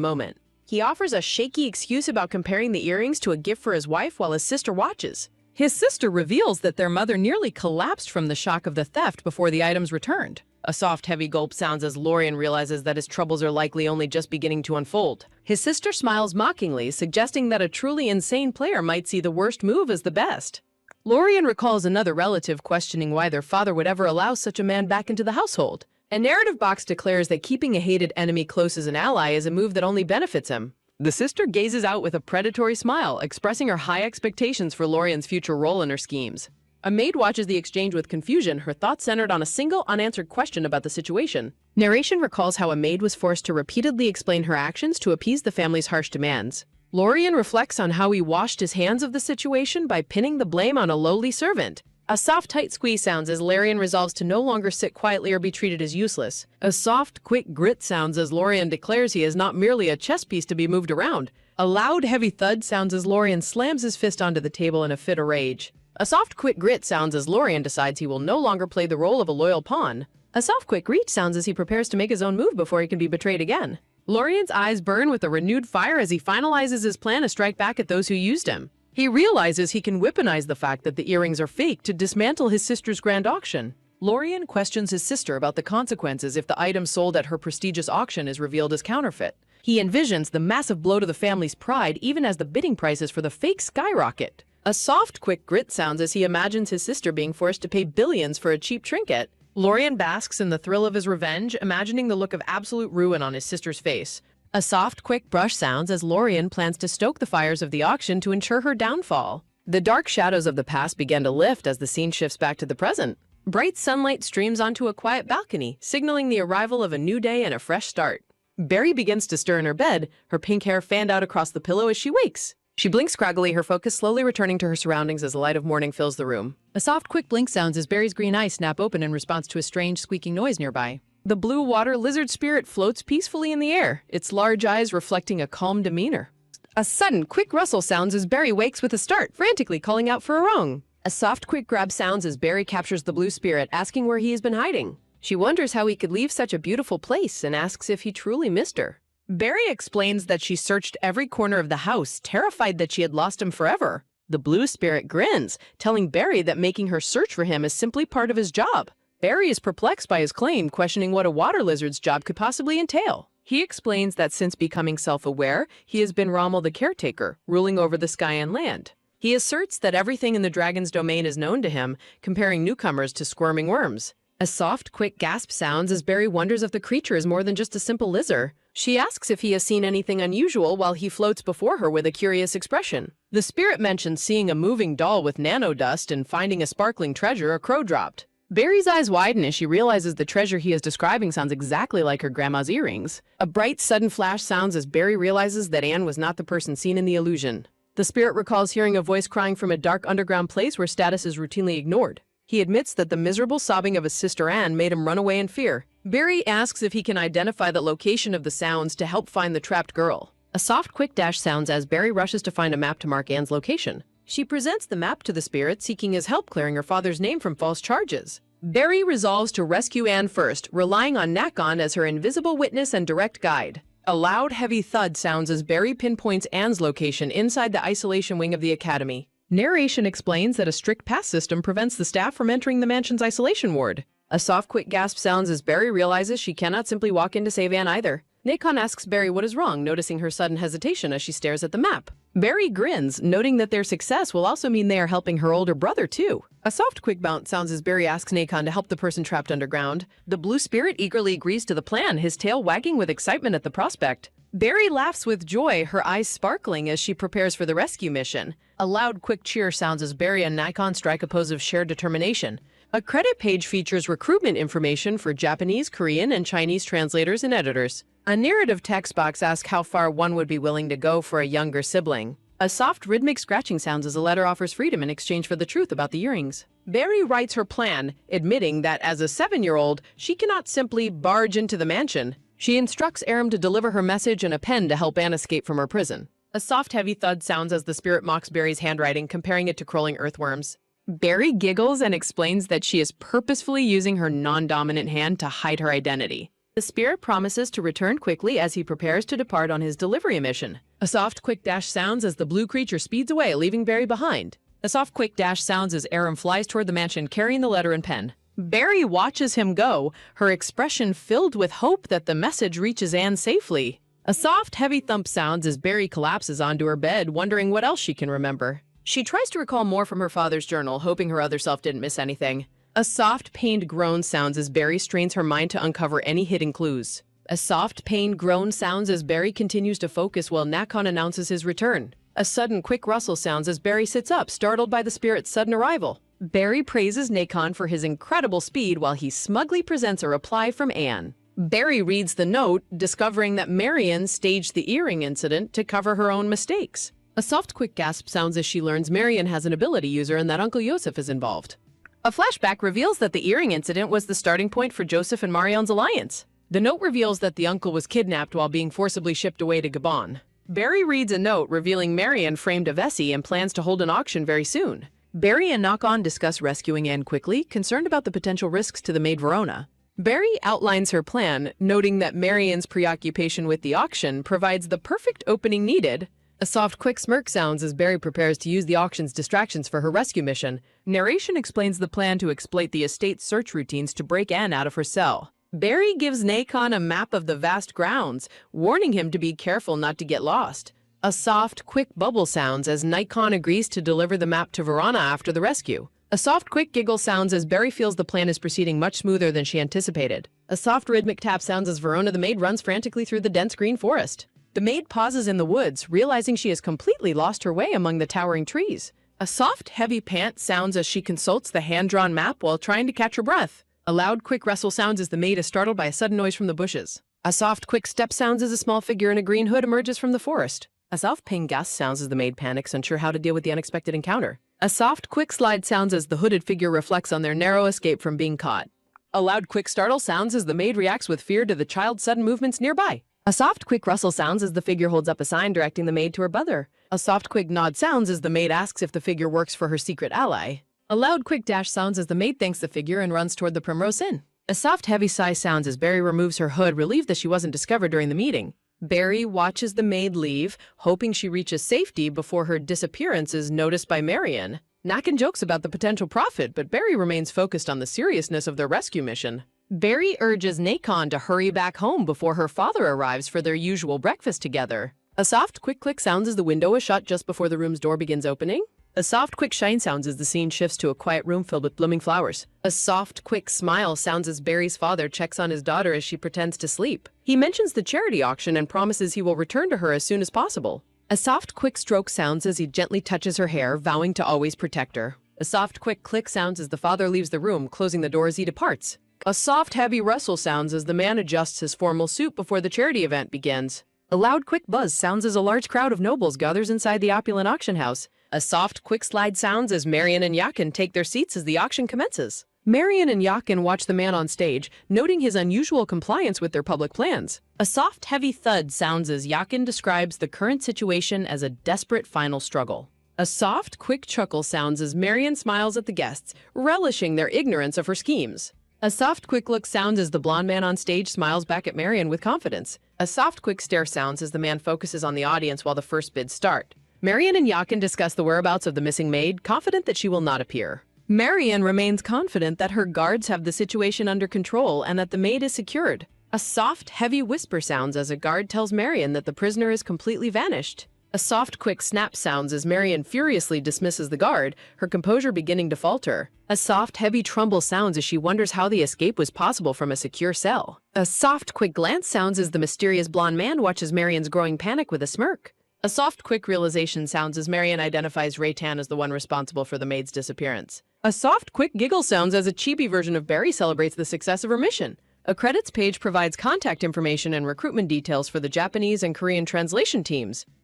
Speaker 1: moment. He offers a shaky excuse about comparing the earrings to a gift for his wife while his sister watches. His sister reveals that their mother nearly collapsed from the shock of the theft before the items returned. A soft, heavy gulp sounds as Lorian realizes that his troubles are likely only just beginning to unfold. His sister smiles mockingly, suggesting that a truly insane player might see the worst move as the best. Lorian recalls another relative questioning why their father would ever allow such a man back into the household. A narrative box declares that keeping a hated enemy close as an ally is a move that only benefits him. The sister gazes out with a predatory smile, expressing her high expectations for Lorian's future role in her schemes. A maid watches the exchange with confusion, her thoughts centered on a single unanswered question about the situation. Narration recalls how a maid was forced to repeatedly explain her actions to appease the family's harsh demands. Lorian reflects on how he washed his hands of the situation by pinning the blame on a lowly servant. A soft, tight squeeze sounds as Lorian resolves to no longer sit quietly or be treated as useless. A soft, quick grit sounds as Lorian declares he is not merely a chess piece to be moved around. A loud, heavy thud sounds as Lorian slams his fist onto the table in a fit of rage. A soft, quick grit sounds as Lorian decides he will no longer play the role of a loyal pawn. A soft, quick reach sounds as he prepares to make his own move before he can be betrayed again. Lorian's eyes burn with a renewed fire as he finalizes his plan to strike back at those who used him. He realizes he can weaponize the fact that the earrings are fake to dismantle his sister's grand auction. Lorian questions his sister about the consequences if the item sold at her prestigious auction is revealed as counterfeit. He envisions the massive blow to the family's pride even as the bidding prices for the fake skyrocket. A soft, quick grit sounds as he imagines his sister being forced to pay billions for a cheap trinket. Lorian basks in the thrill of his revenge, imagining the look of absolute ruin on his sister's face. A soft, quick brush sounds as Lorian plans to stoke the fires of the auction to ensure her downfall. The dark shadows of the past begin to lift as the scene shifts back to the present. Bright sunlight streams onto a quiet balcony, signaling the arrival of a new day and a fresh start. Barry begins to stir in her bed, her pink hair fanned out across the pillow as she wakes. She blinks scraggily, her focus slowly returning to her surroundings as the light of morning fills the room. A soft, quick blink sounds as Barry's green eyes snap open in response to a strange, squeaking noise nearby. The blue water lizard spirit floats peacefully in the air, its large eyes reflecting a calm demeanor. A sudden, quick rustle sounds as Barry wakes with a start, frantically calling out for Arong. A soft, quick grab sounds as Barry captures the blue spirit, asking where he has been hiding. She wonders how he could leave such a beautiful place and asks if he truly missed her. Barry explains that she searched every corner of the house, terrified that she had lost him forever. The blue spirit grins, telling Barry that making her search for him is simply part of his job. Barry is perplexed by his claim, questioning what a water lizard's job could possibly entail. He explains that since becoming self-aware, he has been Rommel the caretaker, ruling over the sky and land. He asserts that everything in the dragon's domain is known to him, comparing newcomers to squirming worms. A soft, quick gasp sounds as Barry wonders if the creature is more than just a simple lizard. She asks if he has seen anything unusual while he floats before her with a curious expression. The spirit mentions seeing a moving doll with nanodust and finding a sparkling treasure a crow dropped. Barry's eyes widen as she realizes the treasure he is describing sounds exactly like her grandma's earrings. A bright, sudden flash sounds as Barry realizes that Anne was not the person seen in the illusion. The spirit recalls hearing a voice crying from a dark underground place where status is routinely ignored. He admits that the miserable sobbing of his sister Anne made him run away in fear. Barry asks if he can identify the location of the sounds to help find the trapped girl. A soft, quick dash sounds as Barry rushes to find a map to mark Anne's location. She presents the map to the spirit, seeking his help clearing her father's name from false charges. Barry resolves to rescue Anne first, relying on Nakon as her invisible witness and direct guide. A loud, heavy thud sounds as Barry pinpoints Anne's location inside the isolation wing of the academy. Narration explains that a strict pass system prevents the staff from entering the mansion's isolation ward. A soft, quick gasp sounds as Barry realizes she cannot simply walk in to save Anne either. Nacon asks Barry what is wrong, noticing her sudden hesitation as she stares at the map. Barry grins, noting that their success will also mean they are helping her older brother too. A soft, quick bounce sounds as Barry asks Nacon to help the person trapped underground. The blue spirit eagerly agrees to the plan, his tail wagging with excitement at the prospect. Barry laughs with joy, her eyes sparkling as she prepares for the rescue mission. A loud, quick cheer sounds as Barry and Nacon strike a pose of shared determination. A credit page features recruitment information for Japanese, Korean, and Chinese translators and editors. A narrative text box asks how far one would be willing to go for a younger sibling. A soft, rhythmic scratching sounds as a letter offers freedom in exchange for the truth about the earrings. Barry writes her plan, admitting that as a 7-year-old, she cannot simply barge into the mansion. She instructs Aram to deliver her message and a pen to help Anne escape from her prison. A soft, heavy thud sounds as the spirit mocks Barry's handwriting, comparing it to crawling earthworms. Barry giggles and explains that she is purposefully using her non-dominant hand to hide her identity. The spirit promises to return quickly as he prepares to depart on his delivery mission. A soft, quick dash sounds as the blue creature speeds away, leaving Barry behind. A soft, quick dash sounds as Aram flies toward the mansion, carrying the letter and pen. Barry watches him go, her expression filled with hope that the message reaches Anne safely. A soft, heavy thump sounds as Barry collapses onto her bed, wondering what else she can remember. She tries to recall more from her father's journal, hoping her other self didn't miss anything. A soft, pained groan sounds as Barry strains her mind to uncover any hidden clues. A soft, pained groan sounds as Barry continues to focus while Nacon announces his return. A sudden, quick rustle sounds as Barry sits up, startled by the spirit's sudden arrival. Barry praises Nacon for his incredible speed while he smugly presents a reply from Anne. Barry reads the note, discovering that Marion staged the earring incident to cover her own mistakes. A soft, quick gasp sounds as she learns Marion has an ability user and that Uncle Joseph is involved. A flashback reveals that the earring incident was the starting point for Joseph and Marion's alliance. The note reveals that the uncle was kidnapped while being forcibly shipped away to Gabon. Barry reads a note revealing Marion framed a Vesey and plans to hold an auction very soon. Barry and Nacon discuss rescuing Anne quickly, concerned about the potential risks to the maid Verona. Barry outlines her plan, noting that Marion's preoccupation with the auction provides the perfect opening needed. A soft, quick smirk sounds as Barry prepares to use the auction's distractions for her rescue mission. Narration explains the plan to exploit the estate's search routines to break Anne out of her cell. Barry gives Nacon a map of the vast grounds, warning him to be careful not to get lost. A soft, quick bubble sounds as Nacon agrees to deliver the map to Verona after the rescue. A soft, quick giggle sounds as Barry feels the plan is proceeding much smoother than she anticipated. A soft, rhythmic tap sounds as Verona the maid runs frantically through the dense green forest. The maid pauses in the woods, realizing she has completely lost her way among the towering trees. A soft, heavy pant sounds as she consults the hand-drawn map while trying to catch her breath. A loud, quick rustle sounds as the maid is startled by a sudden noise from the bushes. A soft, quick step sounds as a small figure in a green hood emerges from the forest. A soft ping gasp sounds as the maid panics, unsure how to deal with the unexpected encounter. A soft, quick slide sounds as the hooded figure reflects on their narrow escape from being caught. A loud, quick startle sounds as the maid reacts with fear to the child's sudden movements nearby. A soft, quick rustle sounds as the figure holds up a sign directing the maid to her brother. A soft, quick nod sounds as the maid asks if the figure works for her secret ally. A loud, quick dash sounds as the maid thanks the figure and runs toward the Primrose Inn. A soft, heavy sigh sounds as Barry removes her hood, relieved that she wasn't discovered during the meeting. Barry watches the maid leave, hoping she reaches safety before her disappearance is noticed by Marion. Nacon jokes about the potential profit, but Barry remains focused on the seriousness of their rescue mission. Barry urges Nacon to hurry back home before her father arrives for their usual breakfast together. A soft, quick click sounds as the window is shut just before the room's door begins opening. A soft, quick shine sounds as the scene shifts to a quiet room filled with blooming flowers. A soft, quick smile sounds as Barry's father checks on his daughter as she pretends to sleep. He mentions the charity auction and promises he will return to her as soon as possible. A soft, quick stroke sounds as he gently touches her hair, vowing to always protect her. A soft, quick click sounds as the father leaves the room, closing the door as he departs. A soft, heavy rustle sounds as the man adjusts his formal suit before the charity event begins. A loud, quick buzz sounds as a large crowd of nobles gathers inside the opulent auction house. A soft, quick slide sounds as Marion and Yakin take their seats as the auction commences. Marion and Yakin watch the man on stage, noting his unusual compliance with their public plans. A soft, heavy thud sounds as Yakin describes the current situation as a desperate final struggle. A soft, quick chuckle sounds as Marion smiles at the guests, relishing their ignorance of her schemes. A soft, quick look sounds as the blonde man on stage smiles back at Marion with confidence. A soft, quick stare sounds as the man focuses on the audience while the first bids start. Marion and Yakin discuss the whereabouts of the missing maid, confident that she will not appear. Marian remains confident that her guards have the situation under control and that the maid is secured. A soft, heavy whisper sounds as a guard tells Marian that the prisoner is completely vanished. A soft, quick snap sounds as Marian furiously dismisses the guard, her composure beginning to falter. A soft, heavy trumble sounds as she wonders how the escape was possible from a secure cell. A soft, quick glance sounds as the mysterious blonde man watches Marian's growing panic with a smirk. A soft, quick realization sounds as Marian identifies Raytan as the one responsible for the maid's disappearance. A soft, quick giggle sounds as a chibi version of Barry celebrates the success of her mission. A credits page provides contact information and recruitment details for the Japanese and Korean translation teams.